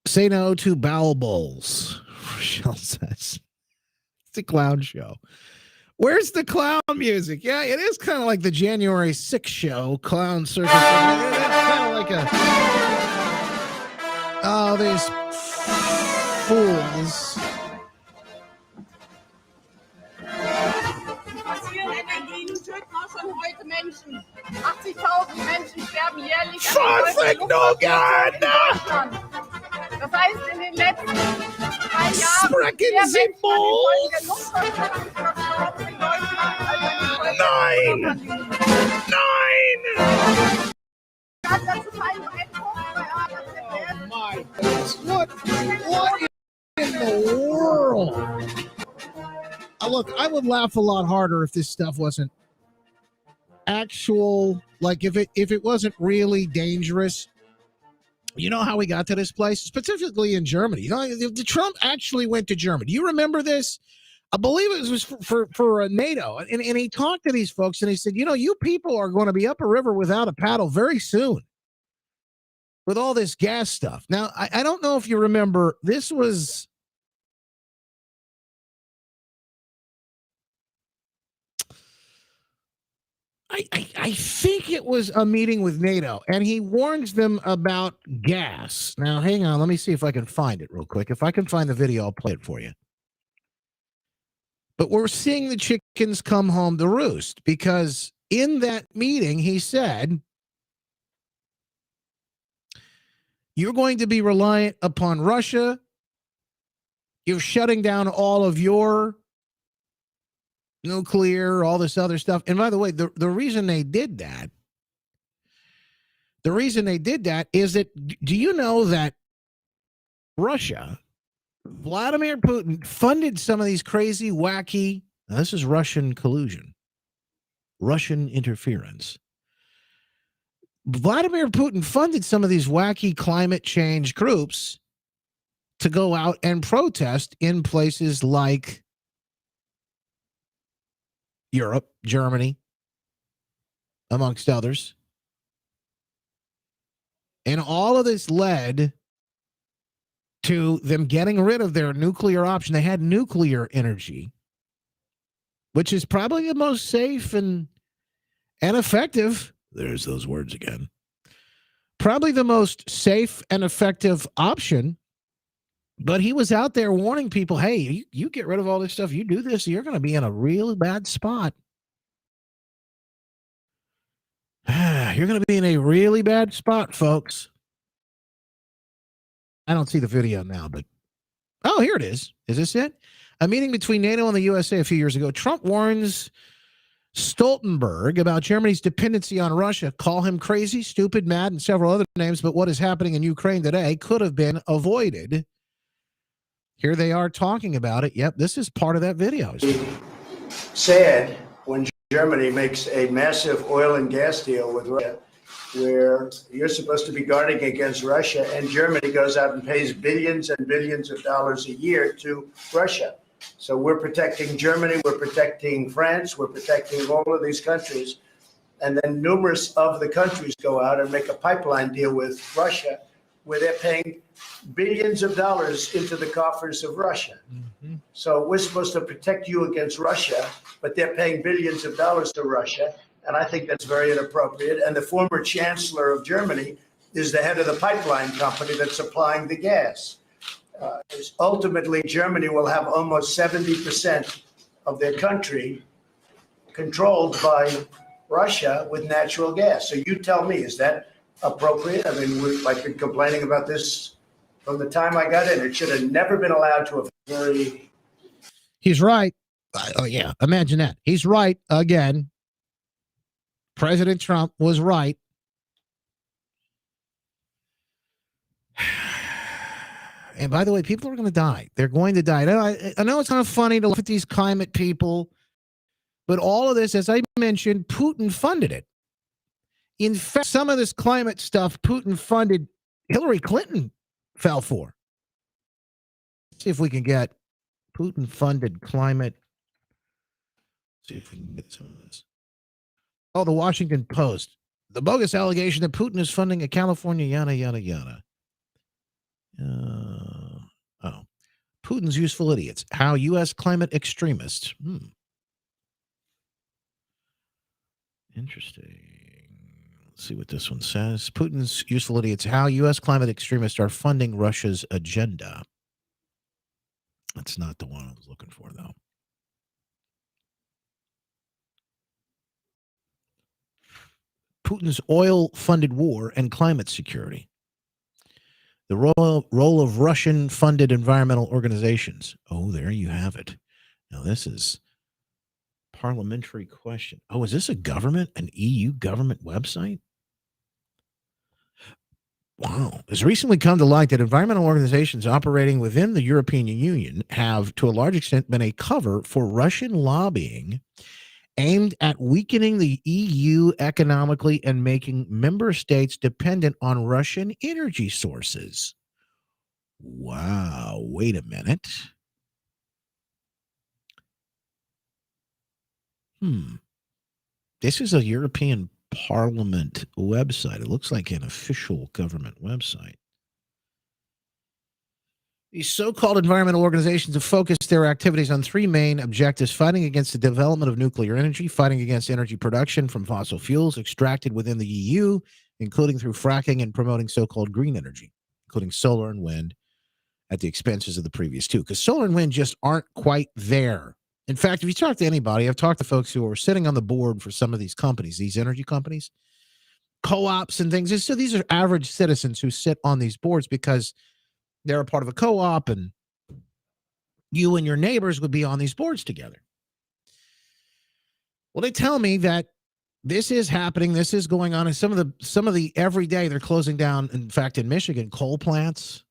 Say no to bowel bowls, Rochelle says. It's a clown show. Where's the clown music? Yeah, it is kind of like the January 6th show, Clown Circus. It's kind of like a... Oh, these fools. Fossile Energien töten auch schon heute Menschen. 80.000 Menschen sterben jährlich an Farfignogen! in Deutschland. Das heißt, in den letzten 3 Jahren Sprechen mehr Sie Menschen an Balls? der Luftverschmutzung gestorben in Deutschland als an den Nein! Hat dazu einen Endpunkt bei Oh my goodness. What in the world? Look, I would laugh a lot harder if this stuff wasn't actual, like if it wasn't really dangerous. You know how we got to this place, specifically in Germany. You know, the Trump actually went to Germany. Do you remember this? I believe it was for NATO, and he talked to these folks, and he said, you know, you people are going to be up a river without a paddle very soon with all this gas stuff. Now, I don't know if you remember, this was... I think it was a meeting with NATO, and he warns them about gas. Now, hang on. Let me see if I can find it real quick. If I can find the video, I'll play it for you. But we're seeing the chickens come home to roost because in that meeting, he said, you're going to be reliant upon Russia. You're shutting down all of your nuclear, all this other stuff. And by the way, the reason they did that, is that, do you know that Russia, Vladimir Putin, funded some of these crazy, wacky, now this is Russian collusion, Russian interference. Vladimir Putin funded some of these wacky climate change groups to go out and protest in places like Europe, Germany, amongst others. And all of this led to them getting rid of their nuclear option. They had nuclear energy, which is probably the most safe and effective. There's those words again. Probably the most safe and effective option. But he was out there warning people, hey, you get rid of all this stuff. You do this, you're going to be in a really bad spot. You're going to be in a really bad spot, folks. I don't see the video now, but oh, here it is. Is this it? A meeting between NATO and the USA a few years ago. Trump warns Stoltenberg about Germany's dependency on Russia. Call him crazy, stupid, mad, and several other names. But what is happening in Ukraine today could have been avoided. Here they are talking about it. Yep, this is part of that video. Sad when Germany makes a massive oil and gas deal with Russia, where you're supposed to be guarding against Russia, and Germany goes out and pays billions and billions of dollars a year to Russia. So we're protecting Germany, we're protecting France, we're protecting all of these countries. And then numerous of the countries go out and make a pipeline deal with Russia, where they're paying billions of dollars into the coffers of Russia. Mm-hmm. So we're supposed to protect you against Russia, but they're paying billions of dollars to Russia. And I think that's very inappropriate. And the former chancellor of Germany is the head of the pipeline company that's supplying the gas. Ultimately, Germany will have almost 70% of their country controlled by Russia with natural gas. So you tell me, is that appropriate? I mean, I've been complaining about this from the time I got in. It should have never been allowed to have very... He's right. Oh, yeah. Imagine that. He's right again. President Trump was right. And by the way, people are going to die. They're going to die. I know it's kind of funny to look at these climate people, but all of this, as I mentioned, Putin funded it. In fact, some of this climate stuff Putin funded, Hillary Clinton fell for. Let's see if we can get Putin funded climate. Let's see if we can get some of this. Oh, the Washington Post. The bogus allegation that Putin is funding a California yada, yada, yada. Putin's useful idiots. How U.S. climate extremists. Interesting. Let's see what this one says. Putin's useful idiots. How U.S. climate extremists are funding Russia's agenda. That's not the one I was looking for, though. Putin's oil-funded war and climate security. The role of Russian-funded environmental organizations. Oh, there you have it. Now, this is parliamentary question. Oh, is this a government, an EU government website? Wow. It's recently come to light that environmental organizations operating within the European Union have, to a large extent, been a cover for Russian lobbying aimed at weakening the EU economically and making member states dependent on Russian energy sources. Wow, wait a minute. This is a European Parliament website. It looks like an official government website. These so-called environmental organizations have focused their activities on three main objectives: fighting against the development of nuclear energy, fighting against energy production from fossil fuels extracted within the EU, including through fracking, and promoting so-called green energy, including solar and wind, at the expenses of the previous two. Because solar and wind just aren't quite there In fact, if you talk to anybody, I've talked to folks who are sitting on the board for some of these companies, these energy companies, co-ops and things. So these are average citizens who sit on these boards because they're a part of a co-op, and you and your neighbors would be on these boards together. Well, they tell me that this is happening. This is going on. And some of the every day they're closing down. In fact, in Michigan, coal plants.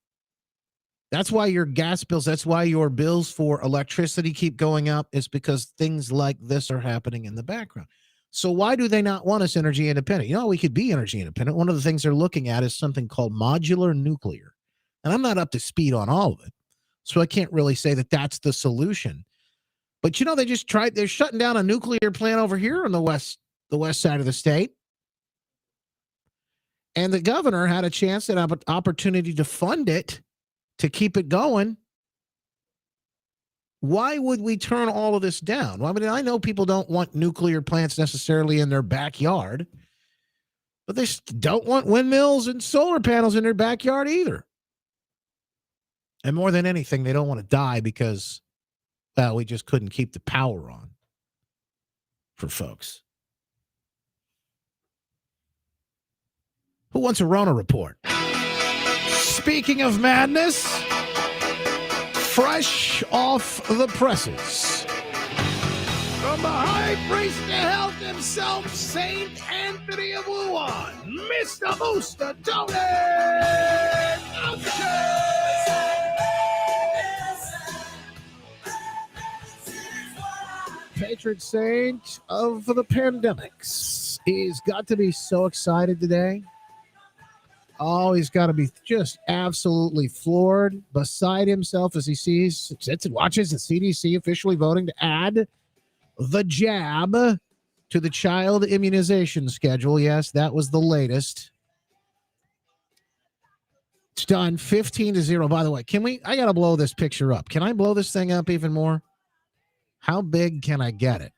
That's why your gas bills, that's why your bills for electricity keep going up, is because things like this are happening in the background. So why do they not want us energy independent? You know, we could be energy independent. One of the things they're looking at is something called modular nuclear. And I'm not up to speed on all of it, so I can't really say that that's the solution. But, you know, they're shutting down a nuclear plant over here on the west side of the state. And the governor had a chance and an opportunity to fund it, to keep it going. Why would we turn all of this down? Well, I mean, I know people don't want nuclear plants necessarily in their backyard, but they don't want windmills and solar panels in their backyard either. And more than anything, they don't want to die because, well, we just couldn't keep the power on for folks. Who wants a Rona report? Speaking of madness, fresh off the presses, from the high priest of health himself, Saint Anthony of Wuhan, Mr. Booster Tony Patriots saint of the pandemics. He's got to be so excited today. Oh, he's got to be just absolutely floored, beside himself as he sits and watches the CDC officially voting to add the jab to the child immunization schedule. Yes, that was the latest. It's done 15-0. By the way, I got to blow this picture up. Can I blow this thing up even more? How big can I get it?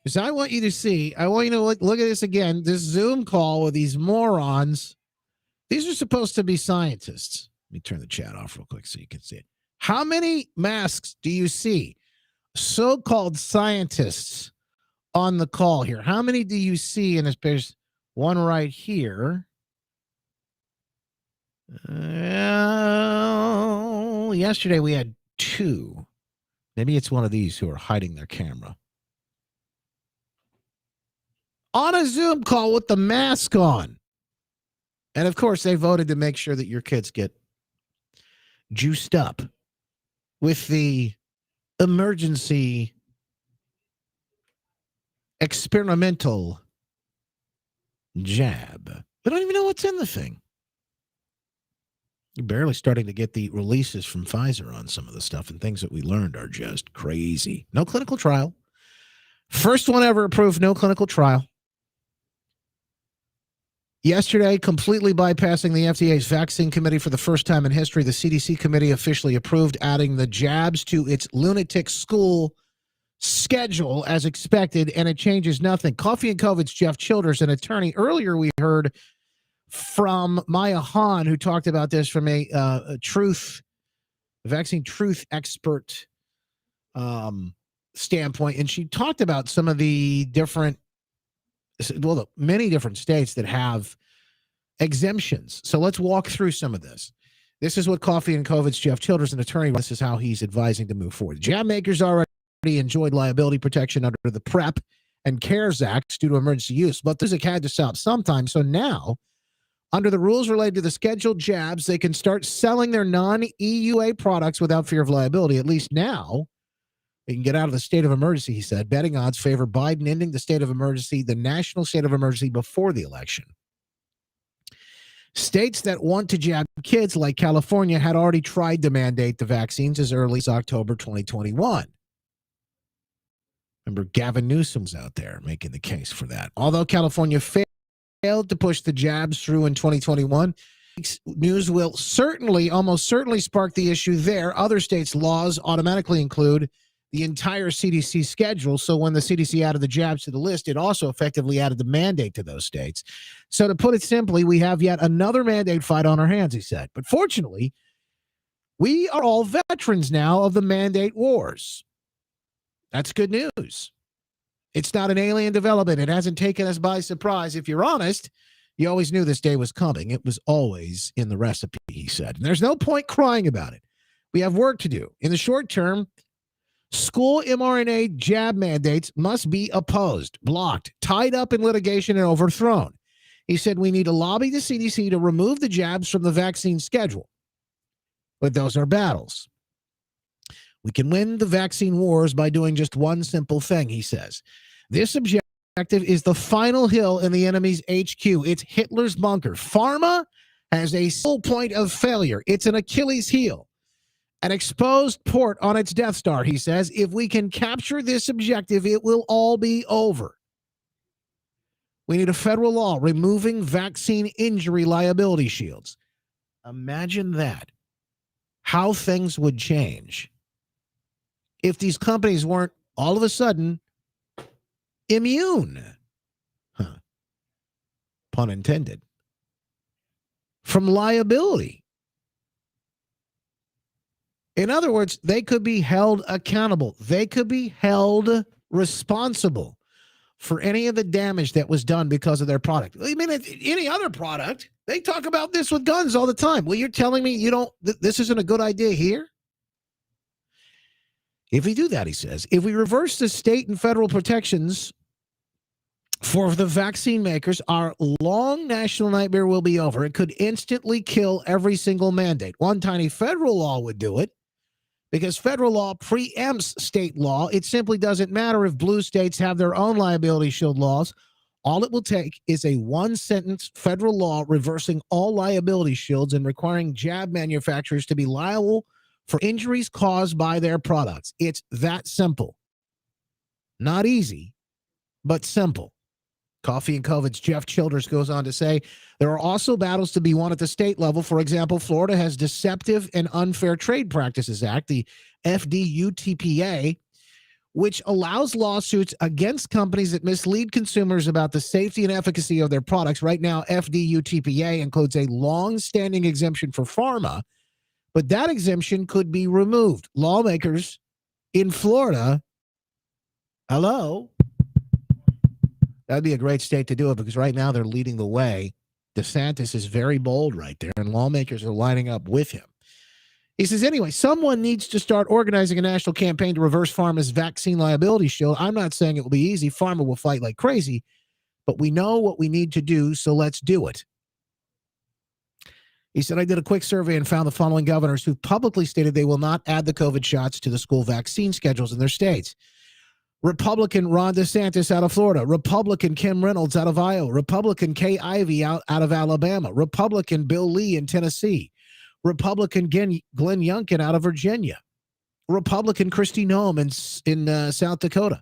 Because I want you to see, I want you to look at this again, this Zoom call with these morons. These are supposed to be scientists. Let me turn the chat off real quick so you can see it. How many masks do you see? So-called scientists on the call here. How many do you see in this? There's one right here. Yesterday we had 2. Maybe it's one of these who are hiding their camera. On a Zoom call with the mask on. And of course, they voted to make sure that your kids get juiced up with the emergency experimental jab. We don't even know what's in the thing. You're barely starting to get the releases from Pfizer on some of the stuff, and things that we learned are just crazy. No clinical trial. First one ever approved, no clinical trial. Yesterday, completely bypassing the FDA's vaccine committee for the first time in history, the CDC committee officially approved adding the jabs to its lunatic school schedule as expected, and it changes nothing. Coffee and COVID's Jeff Childers, an attorney. Earlier, we heard from Maya Hahn, who talked about this from a vaccine truth expert standpoint, and she talked about some of the many different states that have exemptions. So let's walk through some of this. This is what Coffee and COVID's Jeff Childers, an attorney, this is how he's advising to move forward. Jab makers already enjoyed liability protection under the PrEP and CARES Acts due to emergency use, but this had to stop sometime. So now, under the rules related to the scheduled jabs, they can start selling their non-EUA products without fear of liability. At least now, they can get out of the state of emergency, he said. Betting odds favor Biden ending the state of emergency, the national state of emergency, before the election. States that want to jab kids, like California, had already tried to mandate the vaccines as early as October 2021. Remember, Gavin Newsom's out there making the case for that. Although California failed to push the jabs through in 2021, news will almost certainly spark the issue there. Other states' laws automatically include the entire CDC schedule. So when the CDC added the jabs to the list, it also effectively added the mandate to those states. So to put it simply, we have yet another mandate fight on our hands, he said. But fortunately, We are all veterans now of the mandate wars. That's good news. It's not an alien development. It hasn't taken us by surprise. If you're honest, you always knew this day was coming. It was always in the recipe, he said. And there's no point crying about it. We have work to do. In the short term, school mRNA jab mandates must be opposed, blocked, tied up in litigation, and overthrown. He said we need to lobby the CDC to remove the jabs from the vaccine schedule. But those are battles. We can win the vaccine wars by doing just one simple thing, he says. This objective is the final hill in the enemy's HQ. It's Hitler's bunker. Pharma has a sole point of failure. It's an Achilles heel, an exposed port on its Death Star, he says. If we can capture this objective, it will all be over. We need a federal law removing vaccine injury liability shields. Imagine that. How things would change if these companies weren't all of a sudden immune, pun intended, from liability. In other words, they could be held accountable. They could be held responsible for any of the damage that was done because of their product. I mean, any other product, they talk about this with guns all the time. Well, you're telling me you don't, this isn't a good idea here? If we do that, he says, if we reverse the state and federal protections for the vaccine makers, our long national nightmare will be over. It could instantly kill every single mandate. One tiny federal law would do it because federal law preempts state law. It simply doesn't matter if blue states have their own liability shield laws. All it will take is a one-sentence federal law reversing all liability shields and requiring jab manufacturers to be liable for injuries caused by their products. It's that simple. Not easy, but simple. Coffee and COVID's Jeff Childers goes on to say, there are also battles to be won at the state level. For example, Florida has Deceptive and Unfair Trade Practices Act, the FDUTPA, which allows lawsuits against companies that mislead consumers about the safety and efficacy of their products. Right now, FDUTPA includes a long-standing exemption for pharma, but that exemption could be removed. Lawmakers in Florida, hello, that'd be a great state to do it because right now they're leading the way. DeSantis is very bold right there, and lawmakers are lining up with him. He says, anyway, someone needs to start organizing a national campaign to reverse pharma's vaccine liability shield. I'm not saying it will be easy. Pharma will fight like crazy, but we know what we need to do, so let's do it. He said, I did a quick survey and found the following governors who publicly stated they will not add the COVID shots to the school vaccine schedules in their states. Republican Ron DeSantis out of Florida. Republican Kim Reynolds out of Iowa. Republican Kay Ivey out of Alabama. Republican Bill Lee in Tennessee. Republican Glenn Youngkin out of Virginia. Republican Kristi Noem in South Dakota.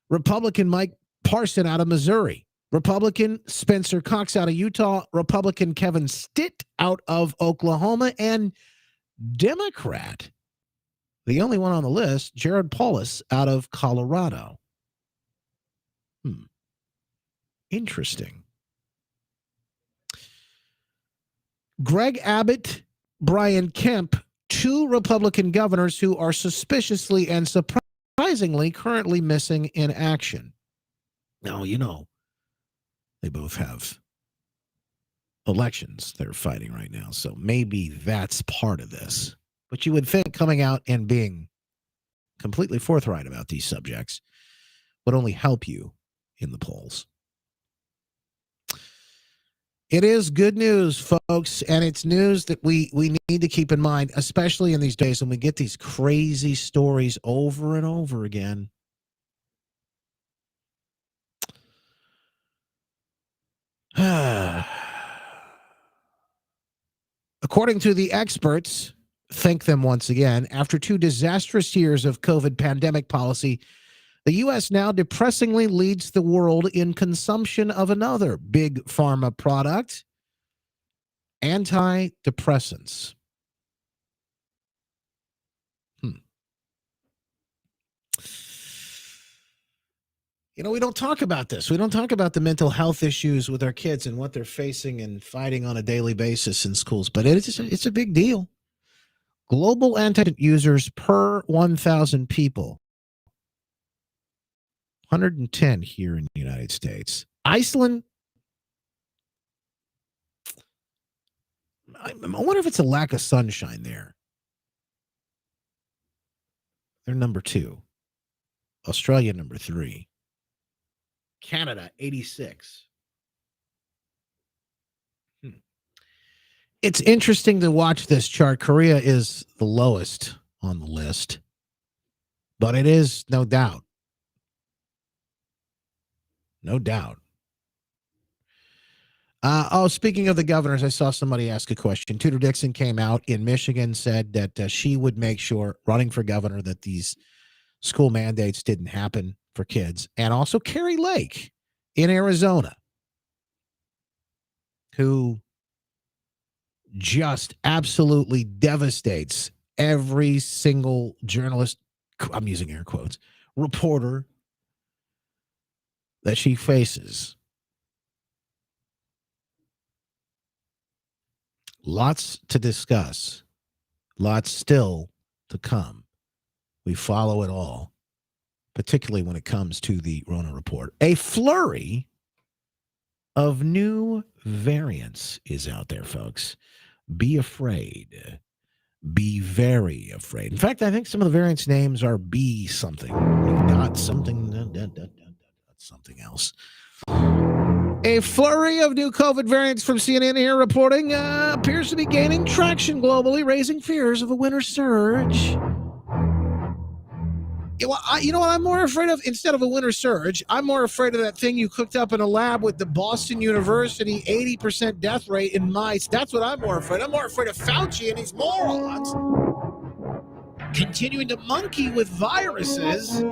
Republican Mike Parson out of Missouri. Republican Spencer Cox out of Utah. Republican Kevin Stitt out of Oklahoma. And Democrat, the only one on the list, Jared Polis out of Colorado. Interesting. Greg Abbott, Brian Kemp, two Republican governors who are suspiciously and surprisingly currently missing in action. Now, you know, they both have elections they're fighting right now, so maybe that's part of this. But you would think coming out and being completely forthright about these subjects would only help you in the polls. It is good news, folks, and it's news that we need to keep in mind, especially in these days when we get these crazy stories over and over again. According to the experts, thank them once again, after 2 disastrous years of COVID pandemic policy, the U.S. now depressingly leads the world in consumption of another big pharma product, antidepressants. You know, we don't talk about this. We don't talk about the mental health issues with our kids and what they're facing and fighting on a daily basis in schools, but it's a big deal. Global antidote users per 1,000 people. 110 here in the United States. Iceland, I wonder if it's a lack of sunshine there. They're number 2. Australia, number 3. Canada, 86. It's interesting to watch this chart. Korea is the lowest on the list, but it is no doubt. No doubt. Speaking of the governors, I saw somebody ask a question. Tudor Dixon came out in Michigan, said that she would make sure, running for governor, that these school mandates didn't happen for kids. And also Carrie Lake in Arizona, who just absolutely devastates every single journalist, I'm using air quotes, reporter that she faces. Lots to discuss. Lots still to come. We follow it all, particularly when it comes to the Rona report. A flurry of new variants is out there, folks. Be afraid. Be very afraid. In fact, I think some of the variants' names are B something. Dot something. Something else. A flurry of new COVID variants from CNN here reporting appears to be gaining traction globally, raising fears of a winter surge. You know what I'm more afraid of? Instead of a winter surge, I'm more afraid of that thing you cooked up in a lab with the Boston University 80% death rate in mice. That's what I'm more afraid of. I'm more afraid of Fauci and these morons continuing to monkey with viruses.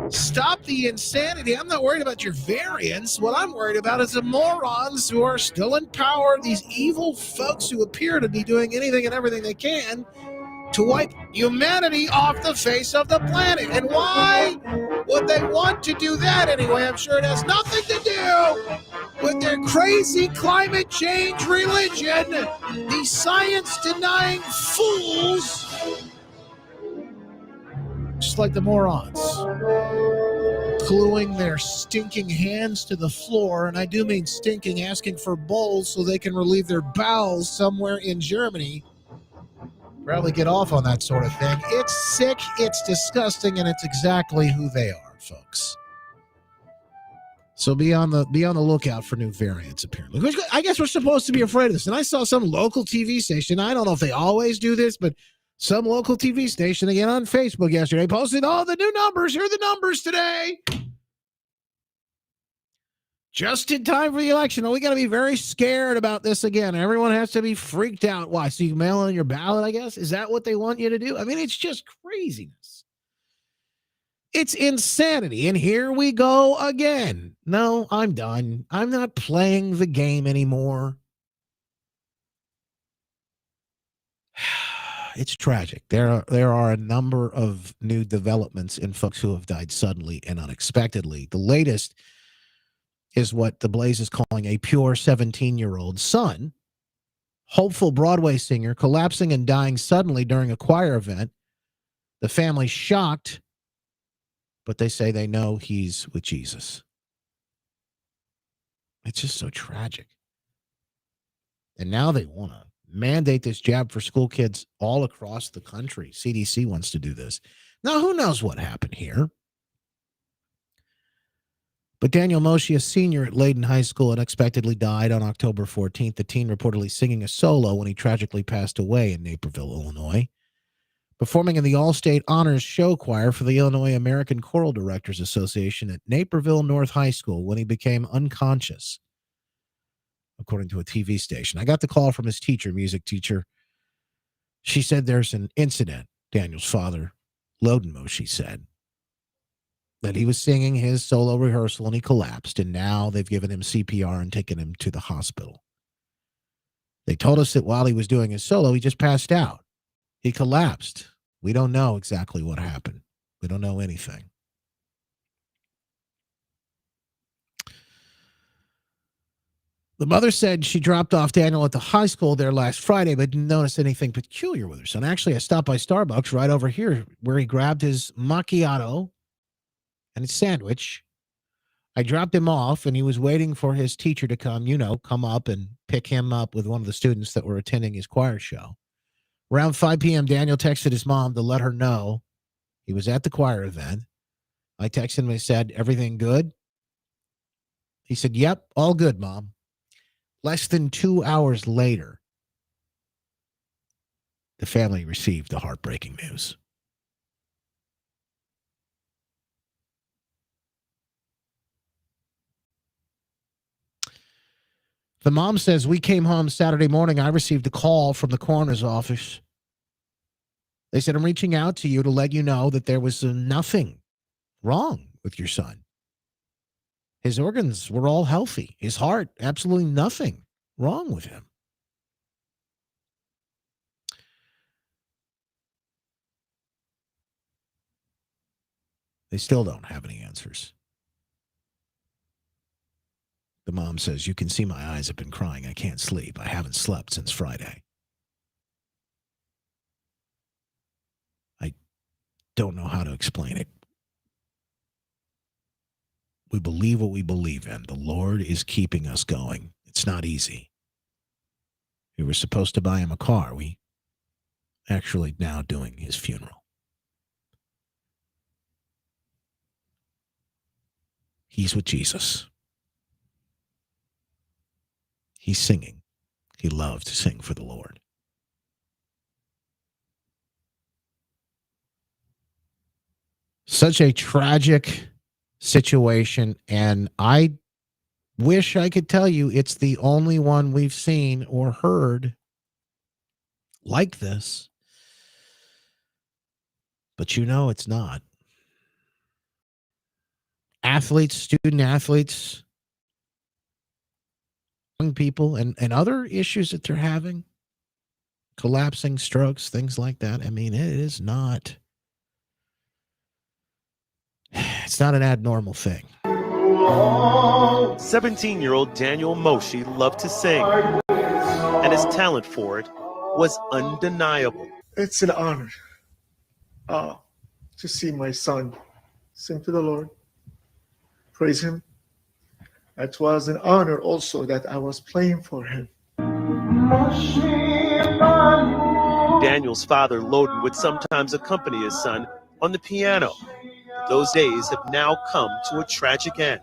Stop the insanity. I'm not worried about your variants. What I'm worried about is the morons who are still in power, these evil folks who appear to be doing anything and everything they can to wipe humanity off the face of the planet. And why would they want to do that anyway? I'm sure it has nothing to do with their crazy climate change religion. These science-denying fools, just like the morons, gluing their stinking hands to the floor, and I do mean stinking, asking for bowls so they can relieve their bowels somewhere in Germany. Probably get off on that sort of thing. It's sick, it's disgusting, and it's exactly who they are, folks. So be on the lookout for new variants, apparently. Which I guess we're supposed to be afraid of this. And I saw some local TV station, I don't know if they always do this, but some local TV station, again on Facebook yesterday, posted all the new numbers. Here are the numbers today. Just in time for the election. We got to be very scared about this again. Everyone has to be freaked out. Why? So you mail in your ballot, I guess? Is that what they want you to do? I mean, it's just craziness. It's insanity. And here we go again. No, I'm done. I'm not playing the game anymore. It's tragic. There are a number of new developments in folks who have died suddenly and unexpectedly. The latest is what the Blaze is calling a pure 17-year-old son, hopeful Broadway singer, collapsing and dying suddenly during a choir event. The family's shocked, but they say they know he's with Jesus. It's just so tragic. And now they want to mandate this jab for school kids all across the country. CDC wants to do this. Now, who knows what happened here? But Daniel Moshe, a senior at Layden High School, unexpectedly died on October 14th. The teen reportedly singing a solo when he tragically passed away in Naperville, Illinois, performing in the All-State Honors Show Choir for the Illinois American Choral Directors Association at Naperville North High School when he became unconscious, according to a TV station. I got the call from his teacher, music teacher. She said there's an incident, Daniel's father, Loden Moshe, said that he was singing his solo rehearsal and he collapsed, and now they've given him CPR and taken him to the hospital. They told us that while he was doing his solo, he just passed out. He collapsed. We don't know exactly what happened. We don't know anything. The mother said she dropped off Daniel at the high school there last Friday, but didn't notice anything peculiar with her son. Actually, I stopped by Starbucks right over here where he grabbed his macchiato and his sandwich. I dropped him off, and he was waiting for his teacher to come up and pick him up with one of the students that were attending his choir show. Around 5 p.m., Daniel texted his mom to let her know he was at the choir event. I texted him and said, "Everything good?" He said, "Yep, all good, Mom." Less than 2 hours later, the family received the heartbreaking news. The mom says, "We came home Saturday morning. I received a call from the coroner's office. They said, I'm reaching out to you to let you know that there was nothing wrong with your son. His organs were all healthy. His heart, absolutely nothing wrong with him." They still don't have any answers. The mom says, "You can see my eyes have been crying. I can't sleep. I haven't slept since Friday. I don't know how to explain it. We believe what we believe in. The Lord is keeping us going. It's not easy. We were supposed to buy him a car. We actually now doing his funeral. He's with Jesus. He's singing. He loved to sing for the Lord." Such a tragic situation, and I wish I could tell you it's the only one we've seen or heard like this. But it's not. Athletes, student athletes, young people, and other issues that they're having, collapsing strokes, things like that. I mean, it's not an abnormal thing. 17-year-old Daniel Moshe loved to sing, and his talent for it was undeniable. It's an honor to see my son sing to the Lord, praise him. It was an honor also that I was playing for him. Daniel's father, Loden, would sometimes accompany his son on the piano. Those days have now come to a tragic end.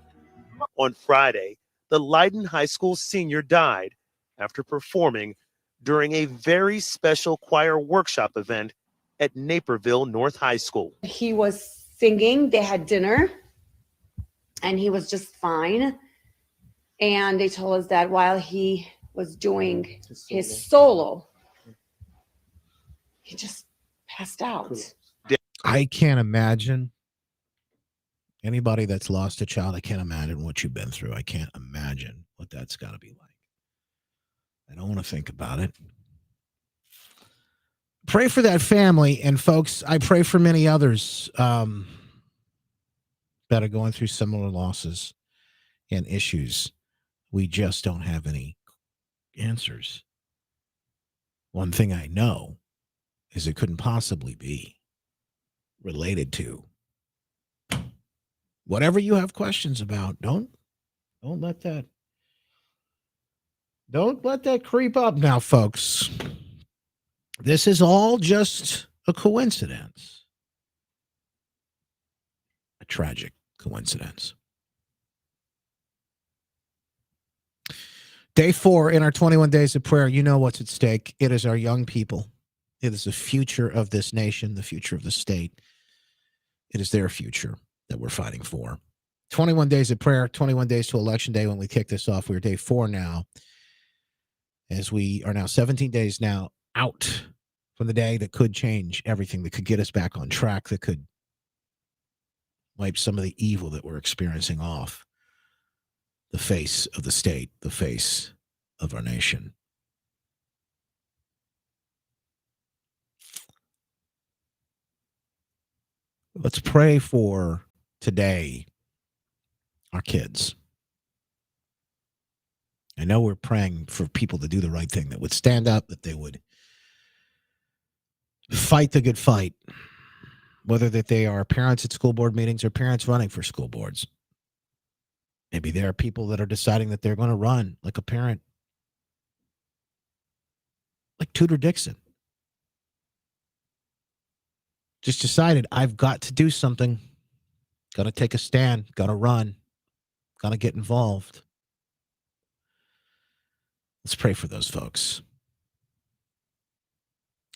On Friday, the Leiden High School senior died after performing during a very special choir workshop event at Naperville North High School. He was singing, they had dinner, and he was just fine. And they told us that while he was doing his solo, he just passed out. I can't imagine. Anybody that's lost a child, I can't imagine what you've been through. I can't imagine what that's got to be like. I don't want to think about it. Pray for that family. And folks, I pray for many others that are going through similar losses and issues. We just don't have any answers. One thing I know is it couldn't possibly be related to whatever you have questions about. Don't let that creep up now, folks. This is all just a coincidence. A tragic coincidence. Day 4 in our 21 days of prayer. You know what's at stake. It is our young people. It is the future of this nation, the future of the state. It is their future that we're fighting for. 21 days of prayer, 21 days to Election Day when we kick this off. We're day 4 now, as we are now 17 days now out from the day that could change everything, that could get us back on track, that could wipe some of the evil that we're experiencing off the face of the state, the face of our nation. Let's pray for today our kids I know we're praying for people to do the right thing, that would stand up, that they would fight the good fight, whether that they are parents at school board meetings or parents running for school boards. Maybe there are people that are deciding that they're going to run like a parent, like Tudor Dixon. Just decided, I've got to do something. Got to take a stand. Got to run. Got to get involved. Let's pray for those folks.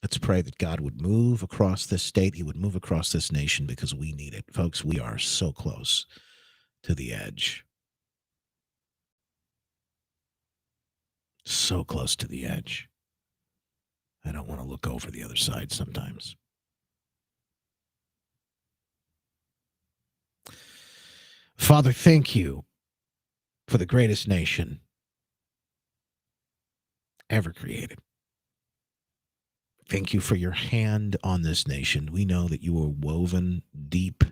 Let's pray that God would move across this state. He would move across this nation, because we need it. Folks, we are so close to the edge. So close to the edge. I don't want to look over the other side sometimes. Father, thank you for the greatest nation ever created. Thank you for your hand on this nation. We know that you are woven deep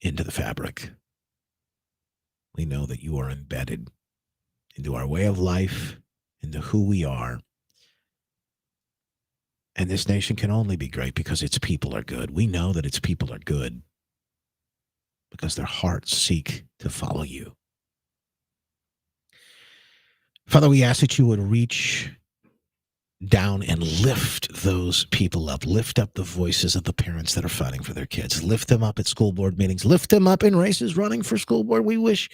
into the fabric. We know that you are embedded into our way of life, into who we are. And this nation can only be great because its people are good. We know that its people are good because their hearts seek to follow you. Father, we ask that you would reach down and lift those people up. Lift up the voices of the parents that are fighting for their kids. Lift them up at school board meetings. Lift them up in races running for school board. We wish,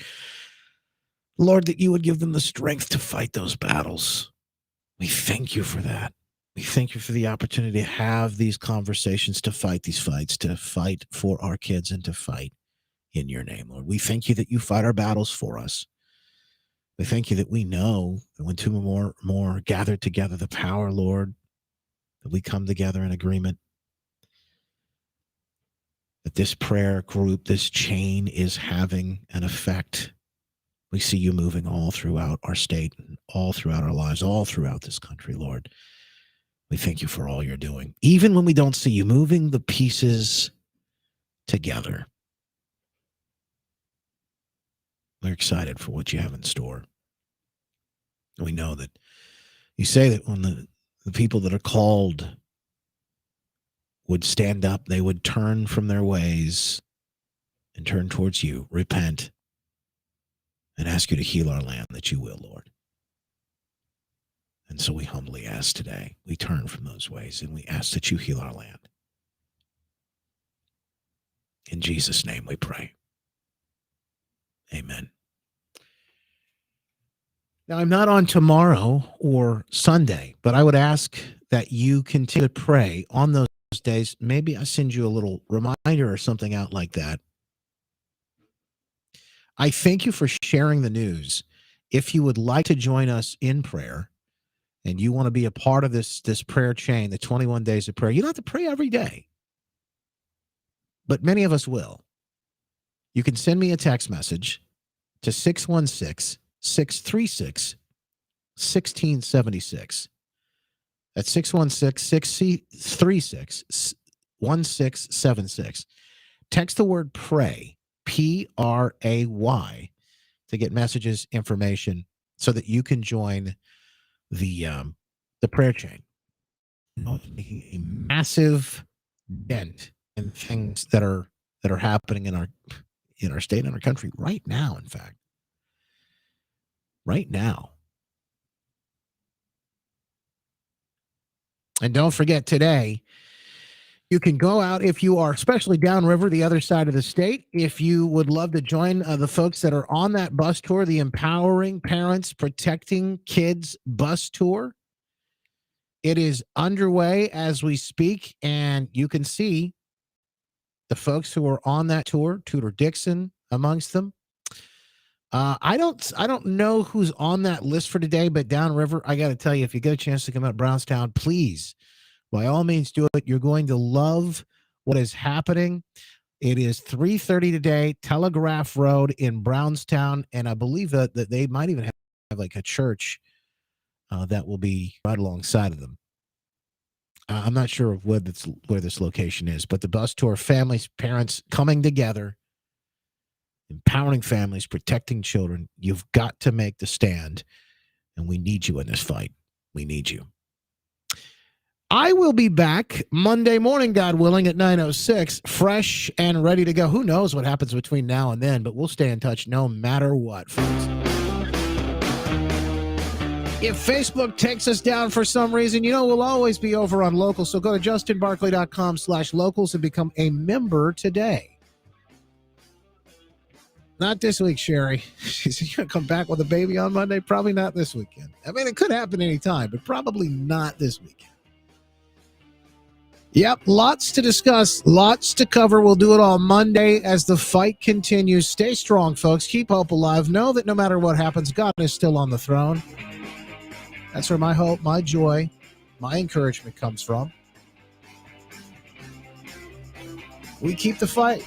Lord, that you would give them the strength to fight those battles. We thank you for that. We thank you for the opportunity to have these conversations, to fight these fights, to fight for our kids, and to fight in your name, Lord. We thank you that you fight our battles for us. We thank you that we know that when two or more gathered together, the power, Lord, that we come together in agreement, that this prayer group, this chain is having an effect. We see you moving all throughout our state, and all throughout our lives, all throughout this country, Lord. We thank you for all you're doing. Even when we don't see you, moving the pieces together. We're excited for what you have in store. We know that you say that when the people that are called would stand up, they would turn from their ways and turn towards you, repent, and ask you to heal our land, that you will, Lord. And so we humbly ask today, we turn from those ways and we ask that you heal our land. In Jesus' name we pray. Amen. Now, I'm not on tomorrow or Sunday, but I would ask that you continue to pray on those days. Maybe I send you a little reminder or something out like that. I thank you for sharing the news. If you would like to join us in prayer and you want to be a part of this prayer chain, the 21 days of prayer, you don't have to pray every day, but many of us will. You can send me a text message to 616-636-1676. That's 616-636-1676. Text the word pray, Pray, to get messages, information, so that you can join the prayer chain. Making a massive dent in things that are happening in our state and our country right now. In fact, right now. And don't forget, today, you can go out if you are, especially downriver, the other side of the state. If you would love to join the folks that are on that bus tour, the Empowering Parents Protecting Kids bus tour. It is underway as we speak, and you can see the folks who are on that tour, Tudor Dixon amongst them. I don't know who's on that list for today, but downriver, I got to tell you, if you get a chance to come out Brownstown, please, by all means, do it. You're going to love what is happening. It is 3:30 today, Telegraph Road in Brownstown, and I believe that they might even have like a church that will be right alongside of them. I'm not sure of where this location is, but the bus tour, families, parents coming together, empowering families, protecting children. You've got to make the stand, and we need you in this fight. We need you. I will be back Monday morning, God willing, at 9:06, fresh and ready to go. Who knows what happens between now and then, but we'll stay in touch no matter what, folks. If Facebook takes us down for some reason, we'll always be over on Locals. So go to justinbarclay.com/locals and become a member today. Not this week, Sherry. She's going to come back with a baby on Monday. Probably not this weekend. I mean, it could happen anytime, but probably not this weekend. Yep, lots to discuss, lots to cover. We'll do it all Monday as the fight continues. Stay strong, folks. Keep hope alive. Know that no matter what happens, God is still on the throne. That's where my hope, my joy, my encouragement comes from. We keep the fight.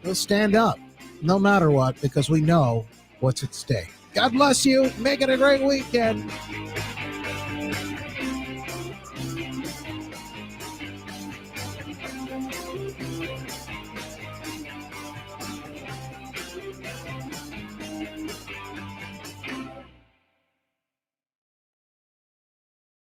We'll stand up no matter what because we know what's at stake. God bless you. Make it a great weekend.